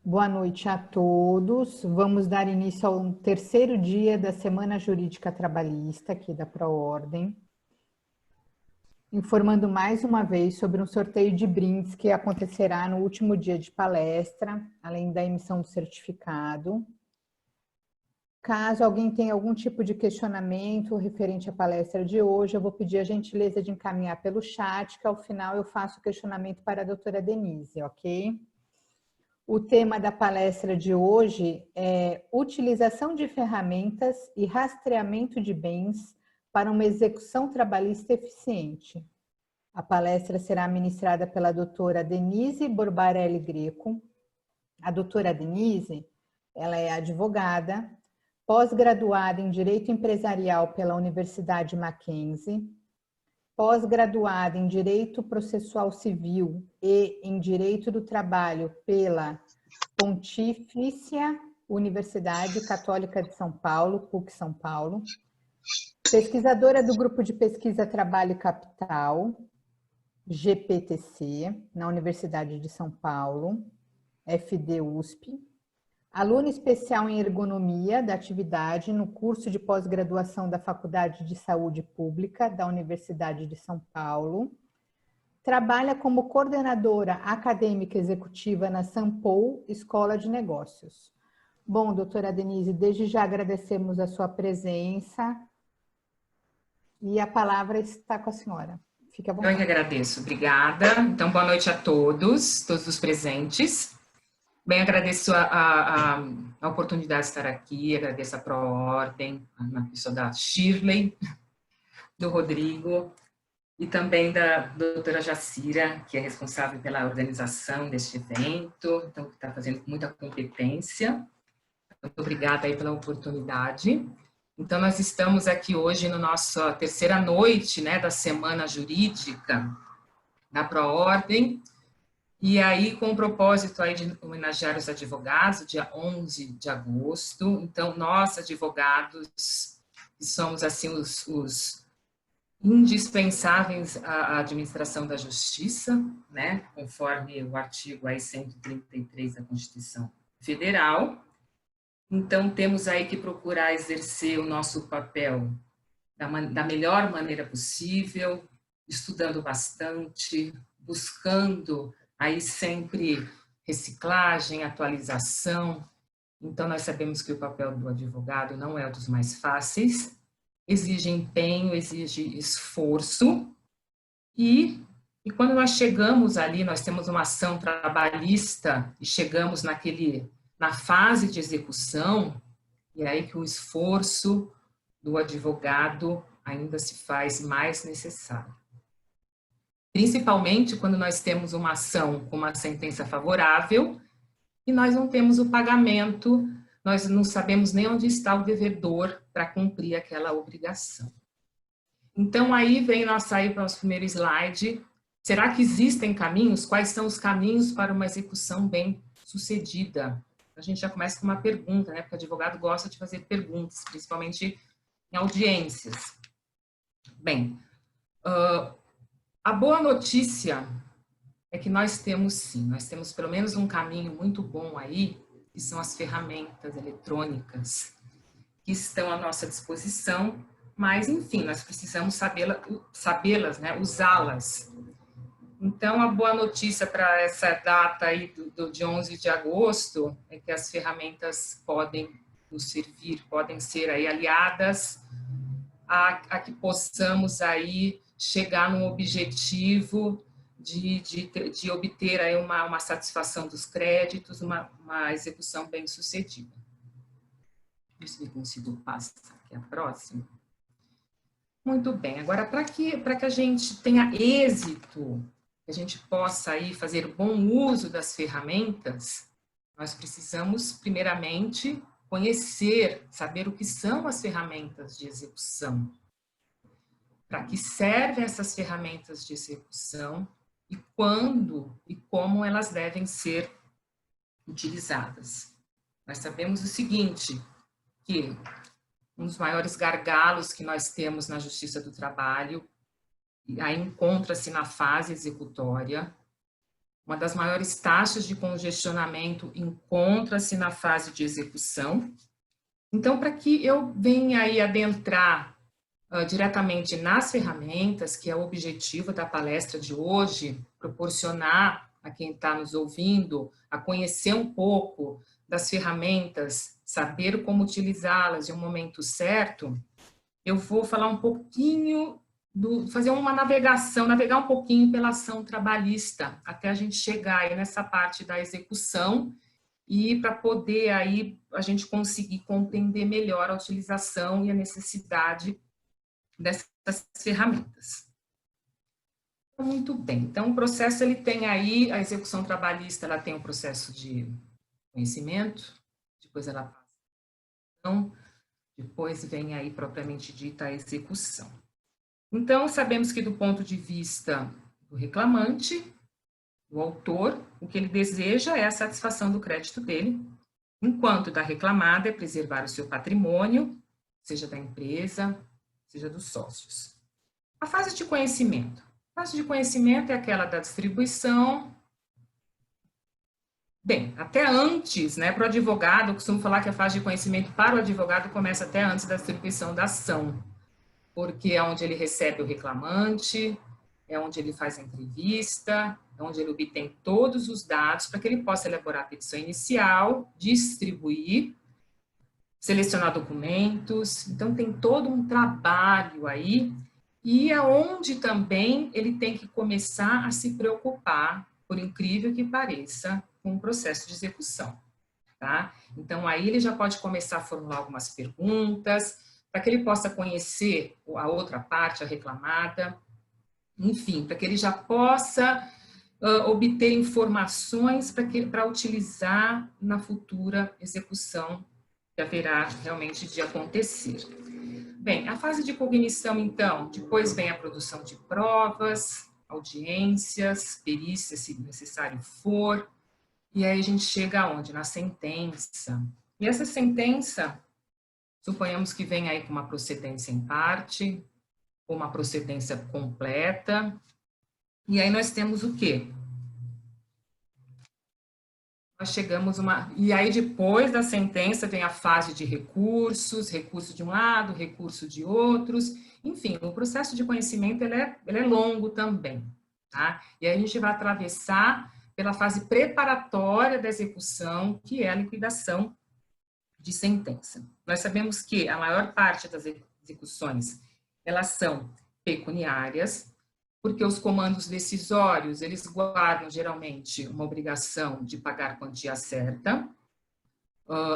Boa noite a todos. Vamos dar início ao terceiro dia da Semana Jurídica Trabalhista aqui da Proordem, informando mais uma vez sobre um sorteio de brindes que acontecerá no último dia de palestra, além da emissão do certificado. Caso alguém tenha algum tipo de questionamento referente à palestra de hoje, eu vou pedir a gentileza de encaminhar pelo chat, que ao final eu faço o questionamento para a doutora Denise, ok? O tema da palestra de hoje é utilização de ferramentas e rastreamento de bens para uma execução trabalhista eficiente. A palestra será ministrada pela doutora Denise Borbarelli Greco. A doutora Denise, ela é advogada, pós-graduada em Direito Empresarial pela Universidade Mackenzie, pós-graduada em Direito Processual Civil e em Direito do Trabalho pela Pontifícia Universidade Católica de São Paulo, PUC São Paulo, pesquisadora do Grupo de Pesquisa Trabalho e Capital, GPTC, na Universidade de São Paulo, FD-USP, aluna especial em ergonomia da atividade no curso de pós-graduação da Faculdade de Saúde Pública da Universidade de São Paulo. Trabalha como coordenadora acadêmica executiva na Sampo Escola de Negócios. Bom, doutora Denise, desde já agradecemos a sua presença e a palavra está com a senhora. Fique à vontade. Eu que agradeço, obrigada. Então, boa noite a todos os presentes. Bem, agradeço a oportunidade de estar aqui, agradeço a Proordem, na pessoa da Shirley, do Rodrigo, e também da doutora Jacira, que é responsável pela organização deste evento, então, que está fazendo com muita competência. Muito obrigada aí pela oportunidade. Então, nós estamos aqui hoje na nossa terceira noite, né, da Semana Jurídica da Proordem, e aí com o propósito aí de homenagear os advogados, dia 11 de agosto. Então, nós, advogados, que somos assim os indispensáveis à administração da justiça, né, conforme o artigo aí 133 da Constituição Federal. Então, temos aí que procurar exercer o nosso papel da melhor maneira possível, estudando bastante, buscando aí sempre reciclagem, atualização. Então, nós sabemos que o papel do advogado não é um dos mais fáceis, exige empenho, exige esforço, e quando nós chegamos ali, nós temos uma ação trabalhista e chegamos na fase de execução, e é aí que o esforço do advogado ainda se faz mais necessário. Principalmente quando nós temos uma ação com uma sentença favorável e nós não temos o pagamento, nós não sabemos nem onde está o devedor para cumprir aquela obrigação. Então, aí vem aí para o nosso primeiro slide. Será que existem caminhos? Quais são os caminhos para uma execução bem sucedida? A gente já começa com uma pergunta, né? Porque o advogado gosta de fazer perguntas, principalmente em audiências. Bem, a boa notícia é que nós temos sim, nós temos pelo menos um caminho muito bom aí, que são as ferramentas eletrônicas que estão à nossa disposição, mas enfim, nós precisamos sabê-las, né, usá-las. Então, a boa notícia para essa data aí de 11 de agosto é que as ferramentas podem nos servir, podem ser aí aliadas a que possamos aí chegar num objetivo de obter aí uma satisfação dos créditos, uma execução bem sucedida. Deixa eu ver se eu consigo passar aqui a próxima. Muito bem, agora para que a gente tenha êxito, que a gente possa aí fazer bom uso das ferramentas, nós precisamos primeiramente conhecer, saber o que são as ferramentas de execução, para que servem essas ferramentas de execução e quando e como elas devem ser utilizadas. Nós sabemos o seguinte, que um dos maiores gargalos que nós temos na Justiça do Trabalho aí encontra-se na fase executória, Uma das maiores taxas de congestionamento encontra-se na fase de execução. Então, para que eu venha aí adentrar diretamente nas ferramentas, que é o objetivo da palestra de hoje, proporcionar a quem está nos ouvindo a conhecer um pouco das ferramentas, saber como utilizá-las em um momento certo, eu vou falar um pouquinho, fazer uma navegar um pouquinho pela ação trabalhista, até a gente chegar aí nessa parte da execução, e para poder aí a gente conseguir compreender melhor a utilização e a necessidade dessas ferramentas. Muito bem, então o processo ele tem aí, a execução trabalhista ela tem um processo de conhecimento, depois ela passa a ação, depois vem aí propriamente dita a execução. Então sabemos que do ponto de vista do reclamante, do autor, o que ele deseja é a satisfação do crédito dele, enquanto da reclamada é preservar o seu patrimônio, seja da empresa, seja dos sócios. A fase de conhecimento. A fase de conhecimento é aquela da distribuição. Bem, até antes, né, para o advogado, eu costumo falar que a fase de conhecimento para o advogado começa até antes da distribuição da ação, porque é onde ele recebe o reclamante, é onde ele faz a entrevista, é onde ele obtém todos os dados para que ele possa elaborar a petição inicial, distribuir, selecionar documentos. Então, tem todo um trabalho aí, e é onde também ele tem que começar a se preocupar, por incrível que pareça, com o processo de execução, tá? Então, aí ele já pode começar a formular algumas perguntas, para que ele possa conhecer a outra parte, a reclamada, enfim, para que ele já possa obter informações para utilizar na futura execução que haverá realmente de acontecer. Bem, a fase de cognição, então, depois vem a produção de provas, audiências, perícias, se necessário for, e aí a gente chega aonde? Na sentença. E essa sentença, suponhamos que venha aí com uma procedência em parte, ou uma procedência completa, e aí nós temos o quê? Nós chegamos e aí depois da sentença vem a fase de recursos, recurso de um lado, recurso de outros, enfim, o processo de conhecimento ele é longo também, tá? E aí a gente vai atravessar pela fase preparatória da execução, que é a liquidação de sentença. Nós sabemos que a maior parte das execuções, elas são pecuniárias, porque os comandos decisórios, eles guardam geralmente uma obrigação de pagar quantia certa,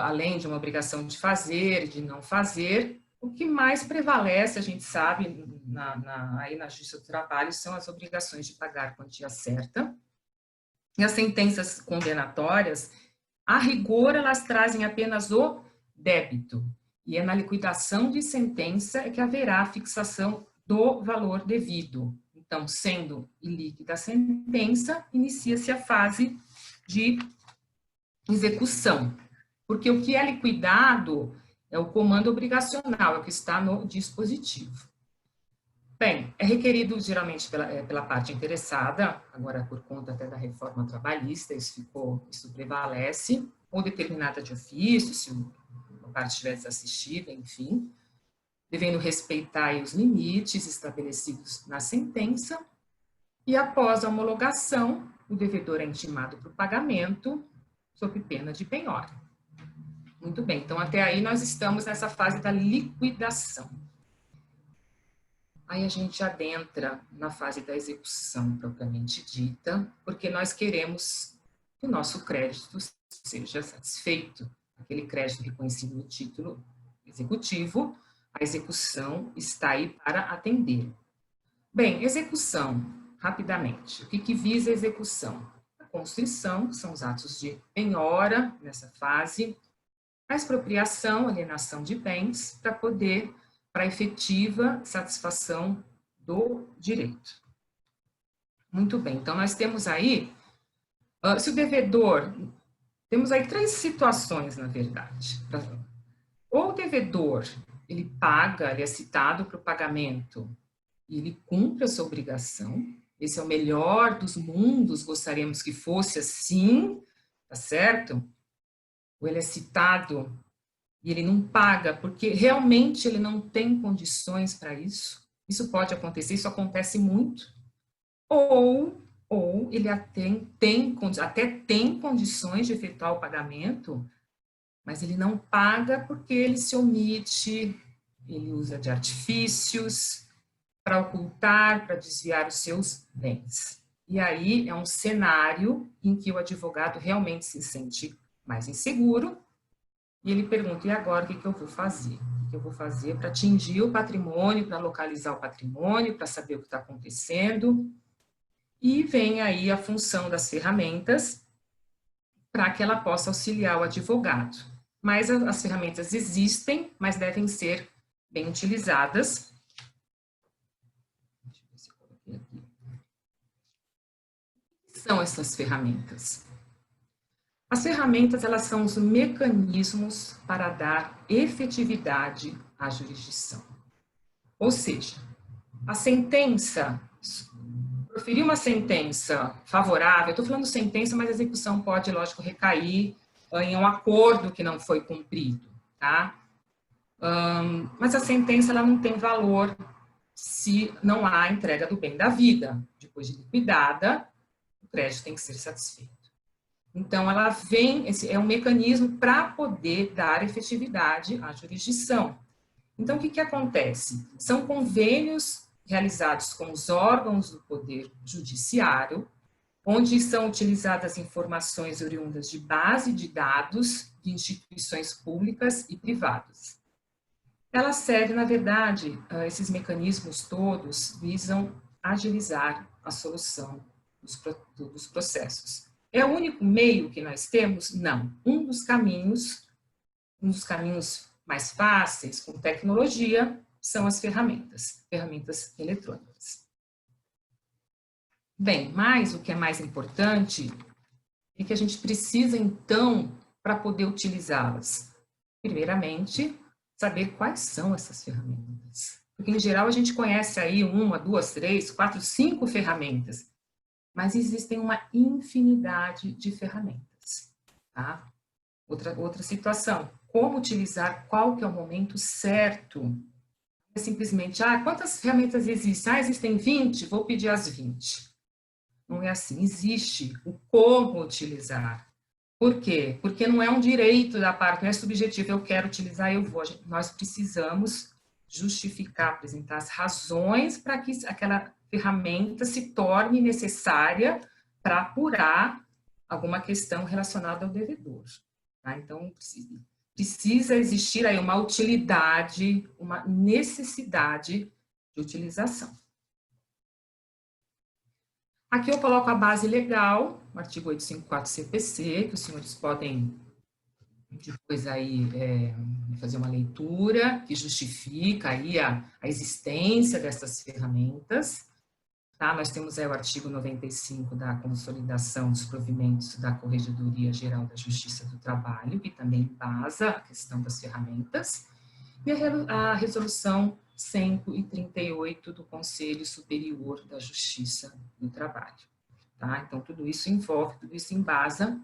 além de uma obrigação de fazer e de não fazer. O que mais prevalece, a gente sabe, aí na Justiça do Trabalho, são as obrigações de pagar quantia certa. E as sentenças condenatórias, a rigor, elas trazem apenas o débito. E é na liquidação de sentença que haverá a fixação do valor devido. Então, sendo ilíquida a sentença, inicia-se a fase de execução. Porque o que é liquidado é o comando obrigacional, é o que está no dispositivo. Bem, é requerido geralmente pela parte interessada, agora por conta até da reforma trabalhista, isso prevalece, ou determinada de ofício, se a parte tiver desassistida, enfim, devendo respeitar os limites estabelecidos na sentença, e após a homologação, o devedor é intimado para o pagamento, sob pena de penhora. Muito bem, então até aí nós estamos nessa fase da liquidação. Aí a gente adentra na fase da execução propriamente dita, porque nós queremos que o nosso crédito seja satisfeito. Aquele crédito reconhecido no título executivo, a execução está aí para atender. Bem, execução, rapidamente. O que visa a execução? A constrição, que são os atos de penhora nessa fase, a expropriação, alienação de bens, para a efetiva satisfação do direito. Muito bem, então nós temos aí, se o devedor, temos aí 3 situações, na verdade. Ou o devedor, ele paga, ele é citado para o pagamento, e ele cumpre a sua obrigação, esse é o melhor dos mundos, gostaríamos que fosse assim, tá certo? Ou ele é citado e ele não paga porque realmente ele não tem condições para isso. Isso pode acontecer, isso acontece muito. Ou ele até tem condições de efetuar o pagamento, mas ele não paga porque ele se omite, ele usa de artifícios para ocultar, para desviar os seus bens. E aí é um cenário em que o advogado realmente se sente mais inseguro e ele pergunta, e agora o que eu vou fazer? O que eu vou fazer para atingir o patrimônio, para localizar o patrimônio, para saber o que está acontecendo? E vem aí a função das ferramentas para que ela possa auxiliar o advogado. Mas as ferramentas existem, mas devem ser bem utilizadas. Deixa eu ver se eu coloquei aqui. O que são essas ferramentas? As ferramentas, elas são os mecanismos para dar efetividade à jurisdição. Ou seja, a sentença, proferir uma sentença favorável, eu estou falando sentença, mas a execução pode, lógico, recair em um acordo que não foi cumprido, tá? Mas a sentença, ela não tem valor se não há entrega do bem da vida. Depois de liquidada, o crédito tem que ser satisfeito. Então, ela vem, esse é um mecanismo para poder dar efetividade à jurisdição. Então, o que acontece? São convênios realizados com os órgãos do Poder Judiciário, onde são utilizadas informações oriundas de base de dados de instituições públicas e privadas. Ela serve, na verdade, esses mecanismos todos visam agilizar a solução dos processos. É o único meio que nós temos? Não. Um dos caminhos mais fáceis com tecnologia são as ferramentas eletrônicas. Bem, mas o que é mais importante é que a gente precisa, então, para poder utilizá-las, primeiramente, saber quais são essas ferramentas. Porque, em geral, a gente conhece aí 1, 2, 3, 4, 5 ferramentas, mas existem uma infinidade de ferramentas, tá? Outra situação, como utilizar, qual que é o momento certo? É simplesmente, quantas ferramentas existem? Existem 20, vou pedir as 20. Não é assim, existe o como utilizar. Por quê? Porque não é um direito da parte, não é subjetivo, eu quero utilizar, eu vou. Nós precisamos justificar, apresentar as razões para que aquela ferramenta se torne necessária para apurar alguma questão relacionada ao devedor. Tá? Então, precisa existir aí uma utilidade, uma necessidade de utilização. Aqui eu coloco a base legal, o artigo 854 CPC, que os senhores podem depois aí fazer uma leitura que justifica aí a existência dessas ferramentas. Tá? Nós temos aí o artigo 95 da consolidação dos provimentos da Corregedoria Geral da Justiça do Trabalho, que também embasa a questão das ferramentas, e a resolução 138 do Conselho Superior da Justiça do Trabalho. Tá? Então, tudo isso envolve, tudo isso embasa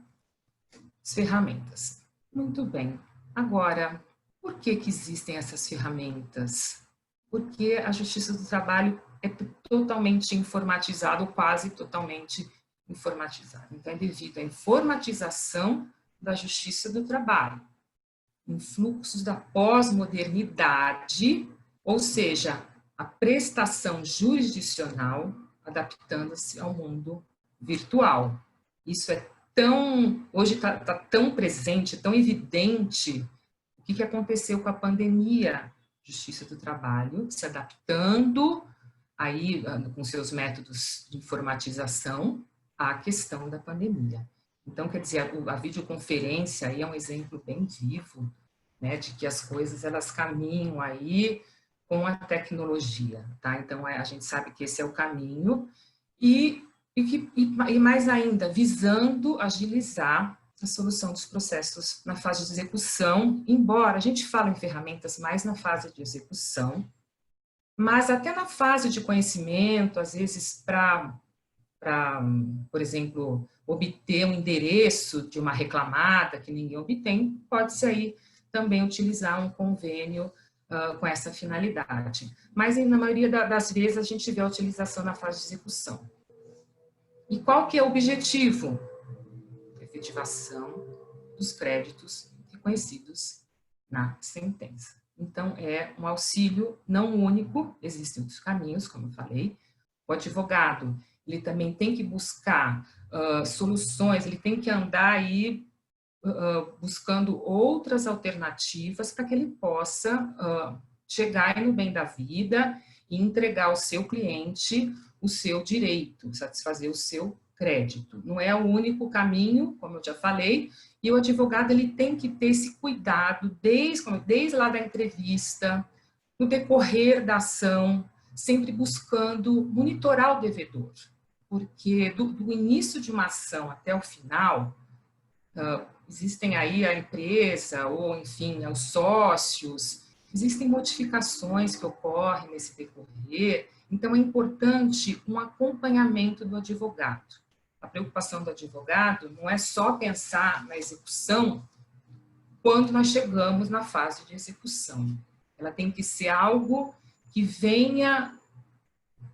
as ferramentas. Muito bem. Agora, por que existem essas ferramentas? Porque a Justiça do Trabalho é totalmente informatizada, ou quase totalmente informatizada. Então, é devido à informatização da Justiça do Trabalho, em fluxos da pós-modernidade, ou seja, a prestação jurisdicional adaptando-se ao mundo virtual. Isso é hoje está tão presente, tão evidente. O que aconteceu com a pandemia? Justiça do Trabalho se adaptando aí com seus métodos de informatização à questão da pandemia. Então, quer dizer, a videoconferência aí é um exemplo bem vivo, né, de que as coisas elas caminham aí com a tecnologia, tá? Então, a gente sabe que esse é o caminho e mais ainda, visando agilizar a solução dos processos na fase de execução, embora a gente fale em ferramentas mais na fase de execução, Mas até na fase de conhecimento, às vezes para, por exemplo, obter um endereço de uma reclamada que ninguém obtém, pode-se aí também utilizar um convênio com essa finalidade. Mas na maioria das vezes a gente vê a utilização na fase de execução. E qual que é o objetivo? Efetivação dos créditos reconhecidos na sentença. Então, é um auxílio não único, existem outros caminhos, como eu falei. O advogado, ele também tem que buscar soluções, ele tem que andar aí buscando outras alternativas para que ele possa chegar no bem da vida e entregar ao seu cliente o seu direito, satisfazer o seu crédito. Não é o único caminho, como eu já falei, e o advogado ele tem que ter esse cuidado desde lá da entrevista, no decorrer da ação, sempre buscando monitorar o devedor, porque do início de uma ação até o final, existem aí a empresa ou, enfim, os sócios, existem modificações que ocorrem nesse decorrer, então é importante um acompanhamento do advogado. A preocupação do advogado não é só pensar na execução quando nós chegamos na fase de execução. Ela tem que ser algo que venha,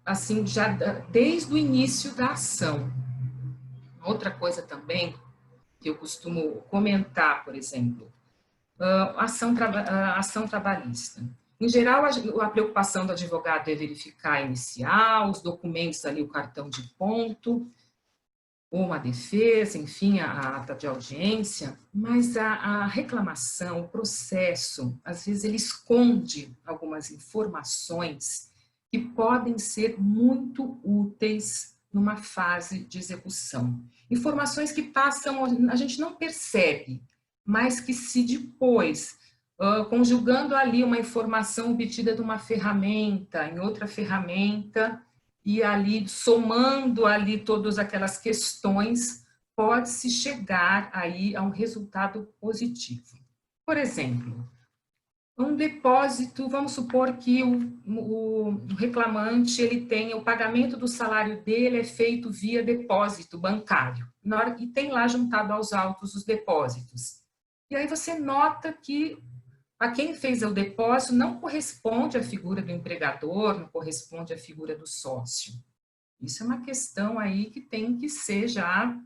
assim, já desde o início da ação. Outra coisa também que eu costumo comentar, por exemplo, a ação trabalhista. Em geral, a preocupação do advogado é verificar a inicial, os documentos ali, o cartão de ponto, ou uma defesa, enfim, a ata de audiência, mas a reclamação, o processo, às vezes ele esconde algumas informações que podem ser muito úteis numa fase de execução. Informações que passam, a gente não percebe, mas que se depois, conjugando ali uma informação obtida de uma ferramenta, em outra ferramenta, e ali, somando ali todas aquelas questões, pode-se chegar aí a um resultado positivo. Por exemplo, um depósito, vamos supor que o reclamante, ele tem o pagamento do salário dele é feito via depósito bancário, e tem lá juntado aos autos os depósitos. E aí você nota que a quem fez o depósito não corresponde à figura do empregador, não corresponde à figura do sócio. Isso é uma questão aí que tem que ser já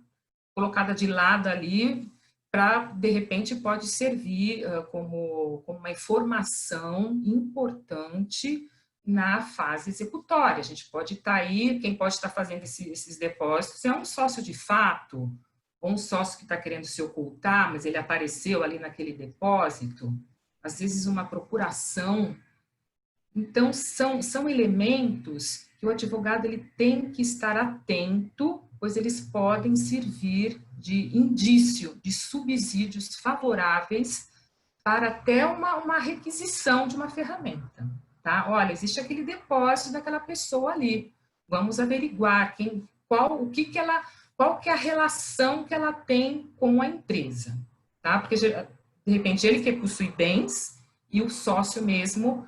colocada de lado ali, para, de repente, pode servir como uma informação importante na fase executória. A gente pode estar aí, quem pode estar fazendo esses depósitos é um sócio de fato, ou um sócio que está querendo se ocultar, mas ele apareceu ali naquele depósito, às vezes uma procuração. Então, são elementos que o advogado ele tem que estar atento, pois eles podem servir de indício, de subsídios favoráveis para até uma requisição de uma ferramenta. Tá? Olha, existe aquele depósito daquela pessoa ali, vamos averiguar qual que é a relação que ela tem com a empresa. Tá? Porque, de repente, ele que possui bens e o sócio mesmo,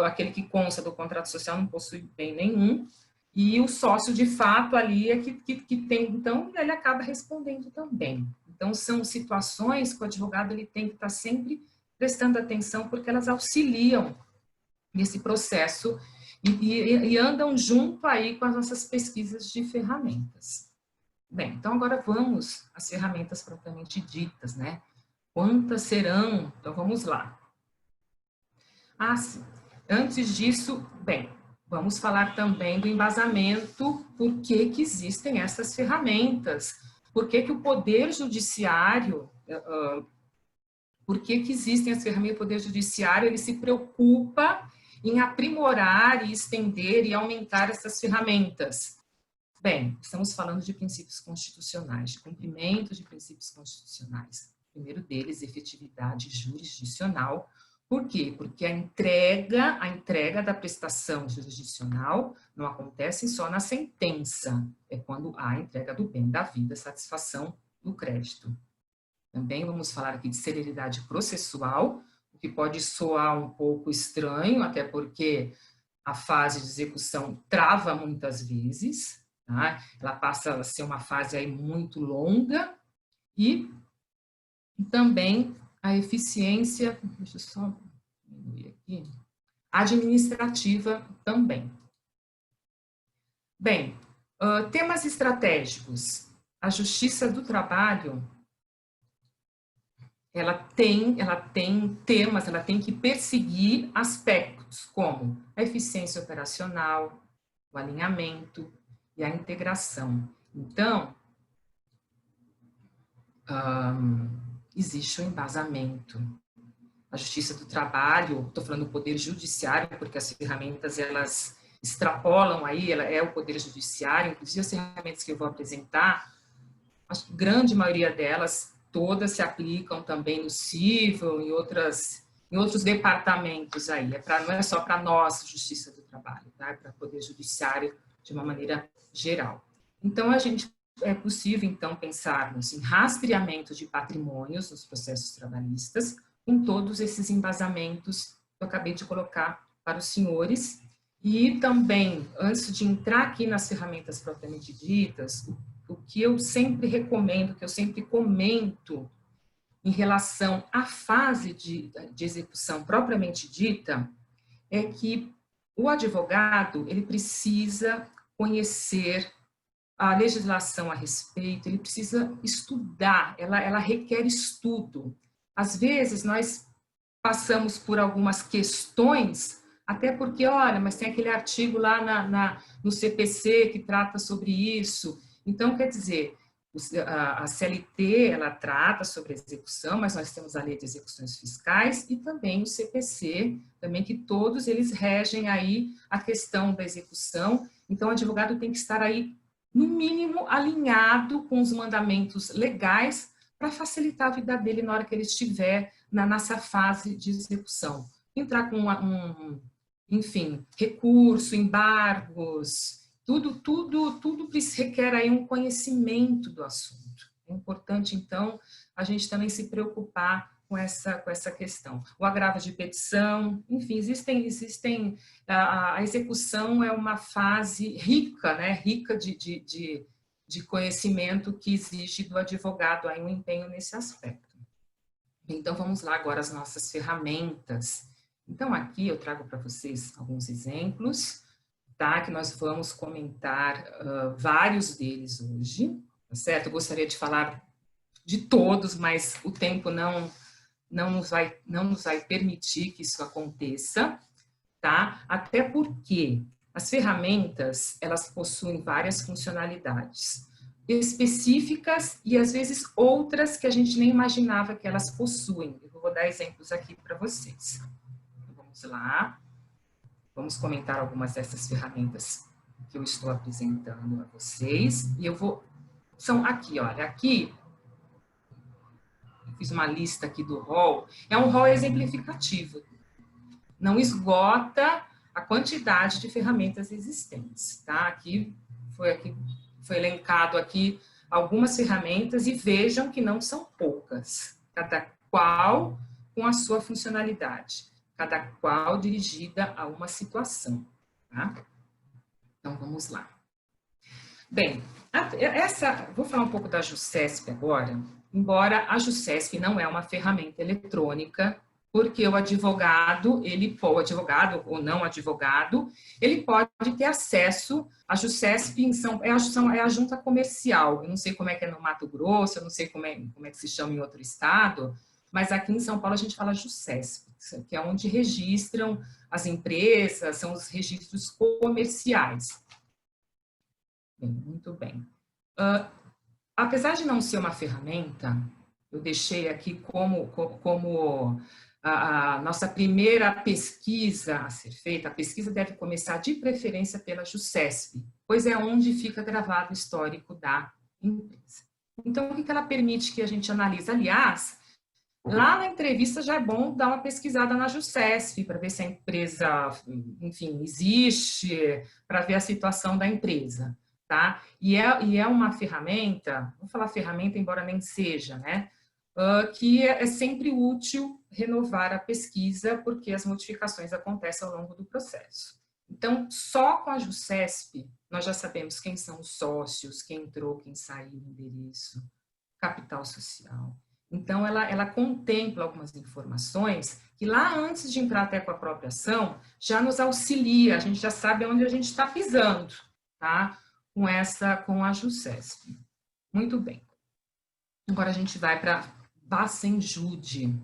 aquele que consta do contrato social, não possui bem nenhum, e o sócio, de fato, ali é que tem, então, ele acaba respondendo também. Então, são situações que o advogado ele tem que estar sempre prestando atenção, porque elas auxiliam nesse processo e andam junto aí com as nossas pesquisas de ferramentas. Bem, então agora vamos às ferramentas propriamente ditas, né? Quantas serão? Então, vamos lá. Sim. Antes disso, bem, vamos falar também do embasamento, por que existem essas ferramentas, por que o Poder Judiciário, por que existem as ferramentas do Poder Judiciário, ele se preocupa em aprimorar e estender e aumentar essas ferramentas. Bem, estamos falando de princípios constitucionais, de cumprimento de princípios constitucionais. O primeiro deles, efetividade jurisdicional. Por quê? Porque a entrega da prestação jurisdicional não acontece só na sentença, é quando há a entrega do bem da vida, satisfação do crédito. Também vamos falar aqui de celeridade processual, o que pode soar um pouco estranho, até porque a fase de execução trava muitas vezes, tá? Ela passa a ser uma fase aí muito longa e também a eficiência, deixa eu só diminuir aqui, administrativa também. Bem, temas estratégicos. A Justiça do Trabalho, ela tem temas, ela tem que perseguir aspectos como a eficiência operacional, o alinhamento e a integração. Então, existe um embasamento. A Justiça do Trabalho, estou falando do Poder Judiciário, porque as ferramentas, elas extrapolam aí, ela é o Poder Judiciário, inclusive as ferramentas que eu vou apresentar, a grande maioria delas, todas se aplicam também no civil, em outros departamentos aí, não é só para nós, Justiça do Trabalho, tá? É para o Poder Judiciário de uma maneira geral. Então, é possível, então, pensarmos em rastreamento de patrimônios nos processos trabalhistas, com todos esses embasamentos que eu acabei de colocar para os senhores. E também, antes de entrar aqui nas ferramentas propriamente ditas, o que eu sempre recomendo, que eu sempre comento em relação à fase de execução propriamente dita, é que o advogado, ele precisa conhecer a legislação a respeito, ele precisa estudar, ela requer estudo. Às vezes, nós passamos por algumas questões, até porque, olha, mas tem aquele artigo lá no CPC que trata sobre isso. Então, quer dizer, a CLT, ela trata sobre a execução, mas nós temos a Lei de Execuções Fiscais e também o CPC, também que todos eles regem aí a questão da execução. Então, o advogado tem que estar aí, no mínimo, alinhado com os mandamentos legais para facilitar a vida dele na hora que ele estiver nessa fase de execução. Entrar com enfim, recurso, embargos, tudo requer aí um conhecimento do assunto. É importante, então, a gente também se preocupar com essa questão. O agravo de petição, enfim, a execução é uma fase rica, né? Rica de conhecimento que exige do advogado, aí um empenho nesse aspecto. Então, vamos lá agora as nossas ferramentas. Então, aqui eu trago para vocês alguns exemplos, tá? Que nós vamos comentar vários deles hoje, tá certo? Eu gostaria de falar de todos, mas o tempo não nos vai permitir que isso aconteça, tá? Até porque as ferramentas, elas possuem várias funcionalidades específicas e, às vezes, outras que a gente nem imaginava que elas possuem. Eu vou dar exemplos aqui para vocês. Vamos lá. Vamos comentar algumas dessas ferramentas que eu estou apresentando a vocês. E eu vou... São aqui, olha. Aqui, eu fiz uma lista aqui do rol. É um rol exemplificativo. Não esgota a quantidade de ferramentas existentes, tá? Aqui foi elencado aqui algumas ferramentas e vejam que não são poucas, cada qual com a sua funcionalidade, cada qual dirigida a uma situação, tá? Então, vamos lá. Bem, vou falar um pouco da JuCesp agora, embora a JuCesp não é uma ferramenta eletrônica, porque o advogado ou não advogado, ele pode ter acesso à JuCesp, é a junta comercial. Eu não sei como é que é no Mato Grosso, eu não sei como é que se chama em outro estado, mas aqui em São Paulo a gente fala JuCesp, que é onde registram as empresas, são os registros comerciais. Bem, muito bem. Apesar de não ser uma ferramenta, eu deixei aqui como a nossa primeira pesquisa a ser feita. A pesquisa deve começar de preferência pela JuCesp, pois é onde fica gravado o histórico da empresa. Então, o que ela permite que a gente analise? Aliás, lá na entrevista já é bom dar uma pesquisada na JuCesp para ver se a empresa, enfim, existe, para ver a situação da empresa, tá? E é uma ferramenta, vou falar ferramenta embora nem seja, né? Que é sempre útil renovar a pesquisa, porque as modificações acontecem ao longo do processo. Então, só com a JuSesp, nós já sabemos quem são os sócios, quem entrou, quem saiu, endereço, capital social. Então, ela contempla algumas informações que lá antes de entrar até com a própria ação, já nos auxilia, a gente já sabe onde a gente está pisando, tá? Com a JuSesp. Muito bem. Agora a gente vai para Bacenjude.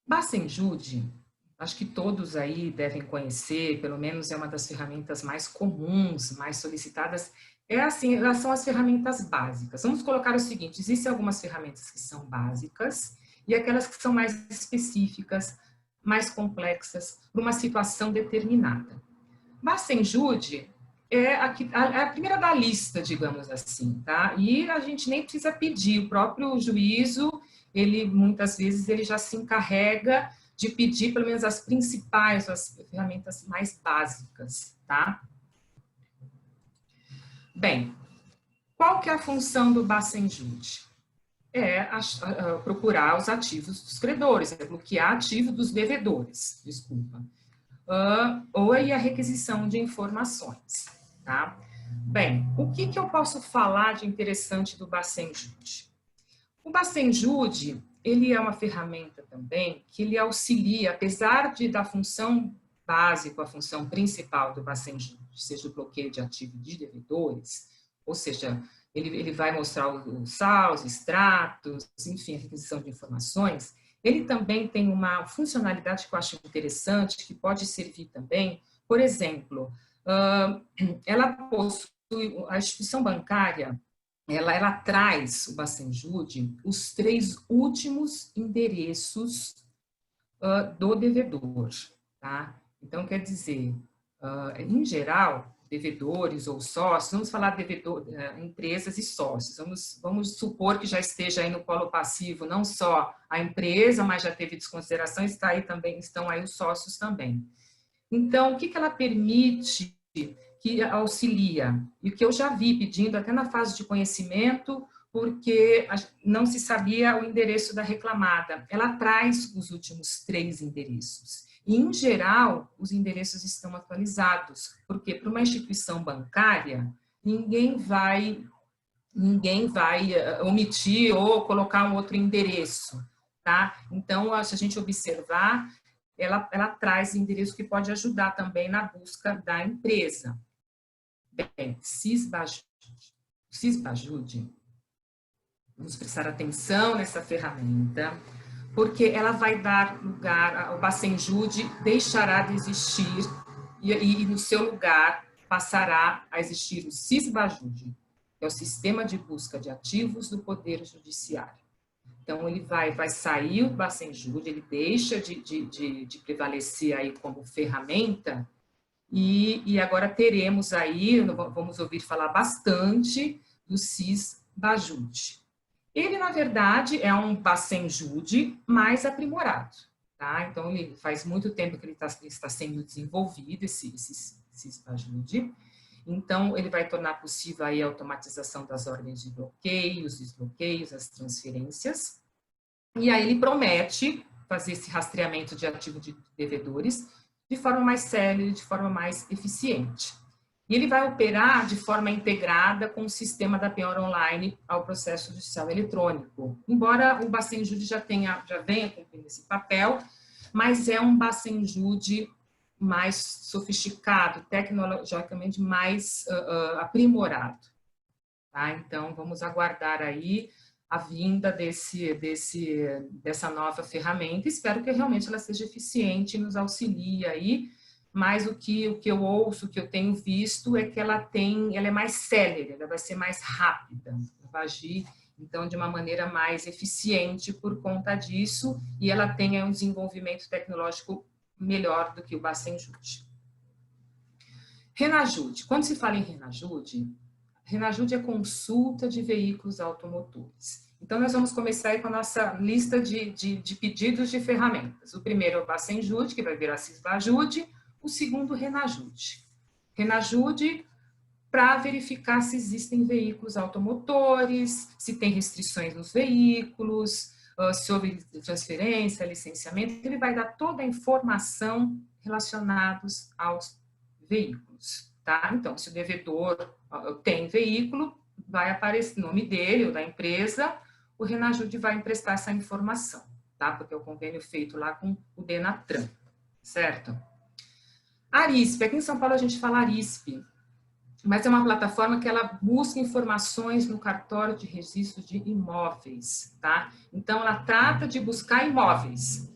Bacenjude, acho que todos aí devem conhecer, pelo menos é uma das ferramentas mais comuns, mais solicitadas. É assim, elas são as ferramentas básicas. Vamos colocar o seguinte, existem algumas ferramentas que são básicas e aquelas que são mais específicas, mais complexas, para uma situação determinada. Bacenjude é a primeira da lista, digamos assim, tá? E a gente nem precisa pedir, o próprio juízo, ele muitas vezes ele já se encarrega de pedir pelo menos as principais, as ferramentas mais básicas, tá? Bem, qual que é a função do Bacenjude? É procurar os ativos dos credores, é bloquear ativo dos devedores, desculpa. Ou a requisição de informações, tá? Bem, o que eu posso falar de interessante do Bacenjude? O Bacenjude, ele é uma ferramenta também que ele auxilia, apesar da função básica, a função principal do Bacenjude, seja o bloqueio de ativo de devedores, ou seja, ele vai mostrar os SAUs, extratos, enfim, a requisição de informações. Ele também tem uma funcionalidade que eu acho interessante, que pode servir também, por exemplo, ela possui, a instituição bancária, ela traz o Bacenjude os 3 últimos endereços do devedor, tá? Então, quer dizer, em geral, devedores ou sócios, vamos falar devedor, empresas e sócios, vamos supor que já esteja aí no polo passivo não só a empresa, mas já teve desconsideração, estão aí os sócios também. Então, o que ela permite, que auxilia, e o que eu já vi pedindo até na fase de conhecimento, porque não se sabia o endereço da reclamada, ela traz os últimos 3 endereços. E, em geral, os endereços estão atualizados, porque para uma instituição bancária, ninguém vai omitir ou colocar um outro endereço, tá? Então, se a gente observar, ela traz endereço que pode ajudar também na busca da empresa. Bem, Cisbajude, vamos prestar atenção nessa ferramenta, porque ela vai dar lugar, o Bacenjude deixará de existir e no seu lugar passará a existir o Cisbajude, que é o Sistema de Busca de Ativos do Poder Judiciário. Então, ele vai sair o Bacenjude, ele deixa de prevalecer aí como ferramenta e agora teremos aí, vamos ouvir falar bastante do Cisbajude. Ele, na verdade, é um Bacenjude mais aprimorado, tá? Então, ele faz muito tempo que ele está sendo desenvolvido, esse Cisbajude. Então, ele vai tornar possível aí a automatização das ordens de bloqueio, os desbloqueios, as transferências. E aí ele promete fazer esse rastreamento de ativo de devedores de forma mais célere, de forma mais eficiente. E ele vai operar de forma integrada com o sistema da penhora online ao processo judicial eletrônico. Embora o Bacenjude já venha cumprindo esse papel, mas é um Bacenjude mais sofisticado, tecnologicamente mais aprimorado. Tá? Então, vamos aguardar aí a vinda dessa nova ferramenta. Espero que realmente ela seja eficiente e nos auxilie aí, mas o que eu ouço, o que eu tenho visto é que ela é mais célere, ela vai ser mais rápida, ela vai agir, então, de uma maneira mais eficiente por conta disso, e ela tem um desenvolvimento tecnológico melhor do que o Bacenjude. Renajude. Quando se fala em Renajude é consulta de veículos automotores. Então, nós vamos começar aí com a nossa lista de pedidos de ferramentas. O primeiro é o Bacenjude, que vai virar Cisbajude. O segundo, Renajude. Renajude para verificar se existem veículos automotores, se tem restrições nos veículos, se houve transferência, licenciamento. Ele vai dar toda a informação relacionada aos veículos, tá? Então, se o devedor tem veículo, vai aparecer o nome dele ou da empresa, o Renajude vai emprestar essa informação, tá? Porque é o convênio feito lá com o Denatran, certo? Arisp, aqui em São Paulo a gente fala Arisp, mas é uma plataforma que ela busca informações no cartório de registro de imóveis, tá? Então, ela trata de buscar imóveis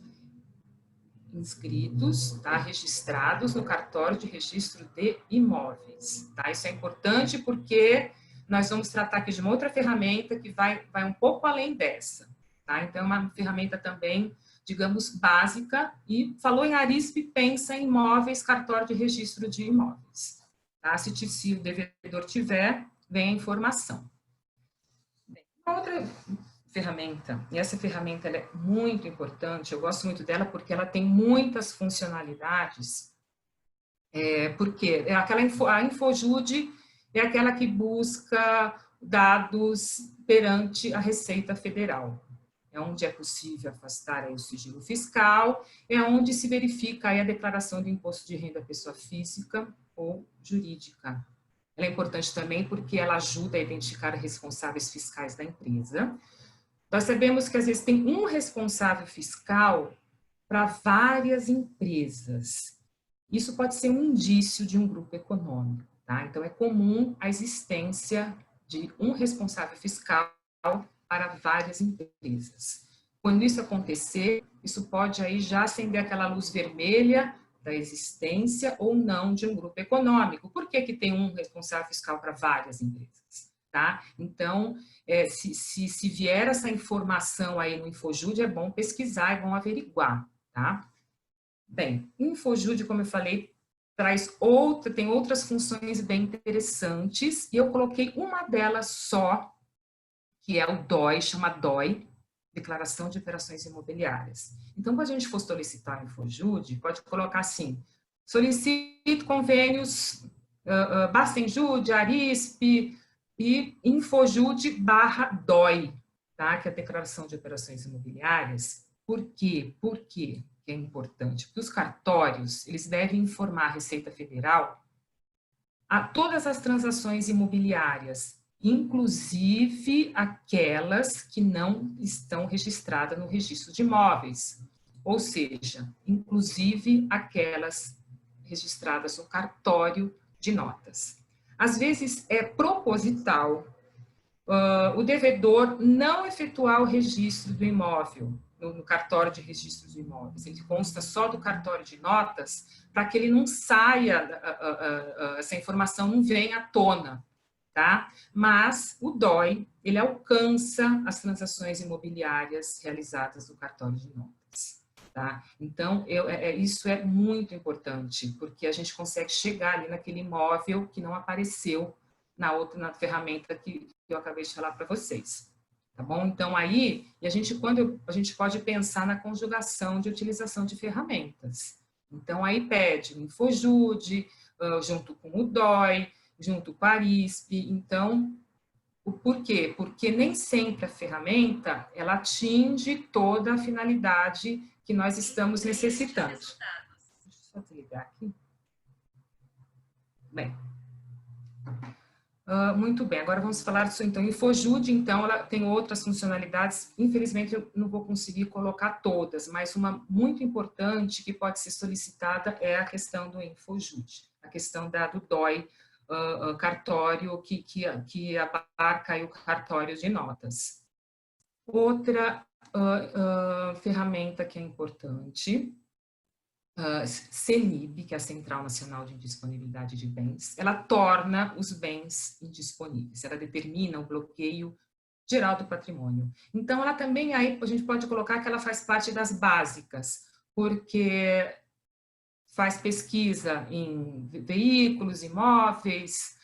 inscritos, tá? Registrados no cartório de registro de imóveis, tá? Isso é importante porque nós vamos tratar aqui de uma outra ferramenta que vai um pouco além dessa, tá? Então, é uma ferramenta também, digamos, básica, e falou em Arisp, pensa em imóveis, cartório de registro de imóveis, tá? Se o devedor tiver, vem a informação. Outra ferramenta, e essa ferramenta ela é muito importante, eu gosto muito dela porque ela tem muitas funcionalidades, porque é aquela a Infojude é aquela que busca dados perante a Receita Federal. É onde é possível afastar aí o sigilo fiscal, é onde se verifica aí a declaração do imposto de renda da pessoa física ou jurídica. Ela é importante também porque ela ajuda a identificar responsáveis fiscais da empresa. Nós sabemos que às vezes tem um responsável fiscal para várias empresas. Isso pode ser um indício de um grupo econômico, tá? Então, é comum a existência de um responsável fiscal para várias empresas. Quando isso acontecer, isso pode aí já acender aquela luz vermelha da existência ou não de um grupo econômico. Por que que tem um responsável fiscal para várias empresas? Tá? Então, se vier essa informação aí no Infojude, é bom pesquisar, é bom averiguar, tá? Bem, Infojude, como eu falei, tem outras funções bem interessantes, e eu coloquei uma delas só, que é o DOI, chama DOI, Declaração de Operações Imobiliárias. Então, quando a gente for solicitar a Infojude, pode colocar assim, solicito convênios Bastenjude, Arisp, e Infojude/DOI, tá? Que é a Declaração de Operações Imobiliárias. Por quê? Por quê que é importante? Porque os cartórios, eles devem informar a Receita Federal a todas as transações imobiliárias, inclusive aquelas que não estão registradas no registro de imóveis, ou seja, inclusive aquelas registradas no cartório de notas. Às vezes é proposital o devedor não efetuar o registro do imóvel no cartório de registro de imóveis. Ele consta só do cartório de notas para que ele não saia, essa informação não venha à tona, tá? Mas o DOI, ele alcança as transações imobiliárias realizadas no cartório de notas. Tá? Então, isso é muito importante, porque a gente consegue chegar ali naquele imóvel que não apareceu na ferramenta que eu acabei de falar para vocês. Tá bom? Então, aí, a gente pode pensar na conjugação de utilização de ferramentas. Então, aí pede o Infojude, junto com o DOI, junto com a Arisp. Então, por quê? Porque nem sempre a ferramenta, ela atinge toda a finalidade que nós estamos necessitando. Deixa eu só desligar aqui. Bem. Muito bem, agora vamos falar disso então. Infojude, então, ela tem outras funcionalidades, infelizmente eu não vou conseguir colocar todas, mas uma muito importante que pode ser solicitada é a questão do Infojude, a questão do DOI, cartório que abarca aí o cartório de notas. Outra ferramenta que é importante, CENIB, que é a Central Nacional de Indisponibilidade de Bens, ela torna os bens indisponíveis, ela determina o bloqueio geral do patrimônio. Então, ela também, aí a gente pode colocar que ela faz parte das básicas, porque faz pesquisa em veículos, imóveis,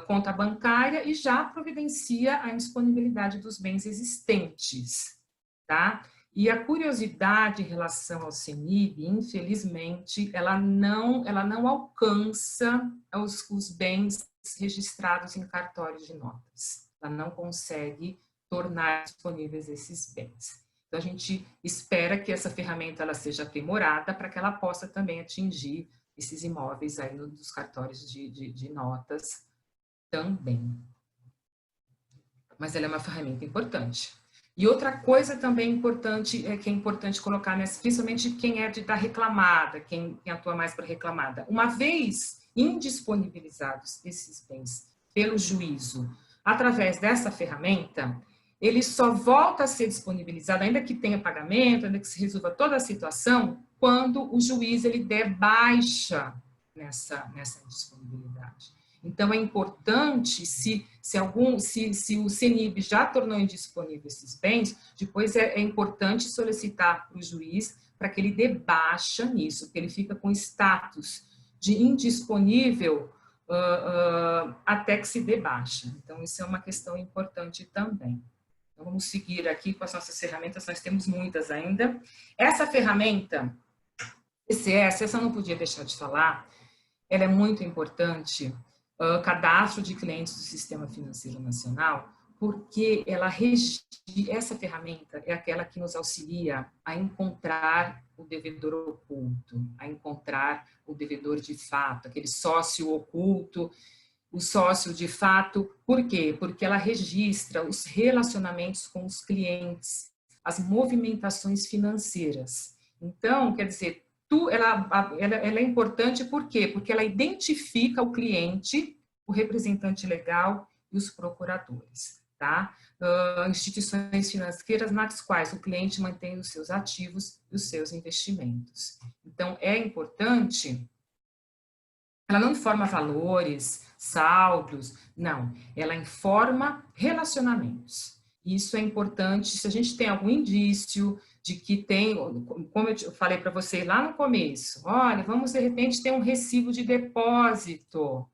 conta bancária e já providencia a indisponibilidade dos bens existentes, tá? E a curiosidade em relação ao CENIB, infelizmente, ela não alcança os bens registrados em cartório de notas. Ela não consegue tornar disponíveis esses bens. Então, a gente espera que essa ferramenta ela seja aprimorada para que ela possa também atingir esses imóveis aí dos cartórios de notas também. Mas ela é uma ferramenta importante. E outra coisa também importante, que é importante colocar, principalmente quem é da reclamada, quem atua mais para reclamada. Uma vez indisponibilizados esses bens pelo juízo, através dessa ferramenta, ele só volta a ser disponibilizado, ainda que tenha pagamento, ainda que se resolva toda a situação, quando o juiz ele der baixa nessa indisponibilidade. Então, é importante, se o CENIB já tornou indisponível esses bens, depois é importante solicitar para o juiz para que ele dê baixa nisso, porque ele fica com status de indisponível até que se dê baixa. Então, isso é uma questão importante também. Então, vamos seguir aqui com as nossas ferramentas, nós temos muitas ainda. Essa ferramenta, essa eu não podia deixar de falar, ela é muito importante, cadastro de clientes do Sistema Financeiro Nacional, porque essa ferramenta é aquela que nos auxilia a encontrar o devedor oculto, a encontrar o devedor de fato, aquele sócio oculto, o sócio de fato. Por quê? Porque ela registra os relacionamentos com os clientes, as movimentações financeiras. Então, quer dizer, ela é importante por quê? Porque ela identifica o cliente, o representante legal e os procuradores, tá? Instituições financeiras nas quais o cliente mantém os seus ativos e os seus investimentos. Então, é importante, ela não informa valores, saldos, não, ela informa relacionamentos. Isso é importante, se a gente tem algum indício de que tem, como eu falei para você lá no começo, olha, vamos de repente ter um recibo de depósito,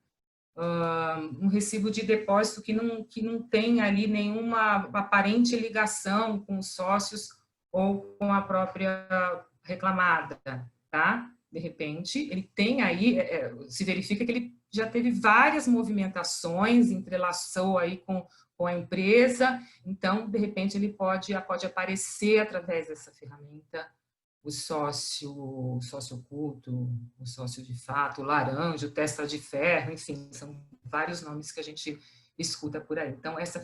que não tem ali nenhuma aparente ligação com os sócios ou com a própria reclamada, tá? De repente, ele tem aí, se verifica que ele já teve várias movimentações, entrelaçou aí com a empresa, então, de repente, ele pode aparecer através dessa ferramenta o sócio oculto, o sócio de fato, o laranja, o testa de ferro, enfim, são vários nomes que a gente escuta por aí. Então, essa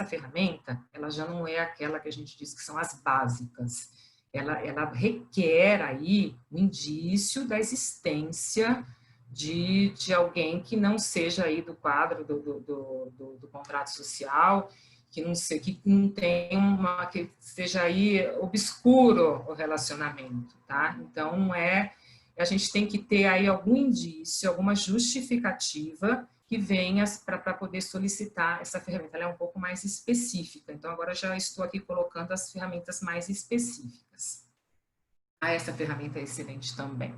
ferramenta, ela já não é aquela que a gente diz que são as básicas. Ela requer aí um indício da existência de alguém que não seja aí do quadro do contrato social, que seja aí obscuro o relacionamento, tá? Então, a gente tem que ter aí algum indício, alguma justificativa que venha para poder solicitar essa ferramenta. Ela é um pouco mais específica, então agora já estou aqui colocando as ferramentas mais específicas. Essa ferramenta é excelente também.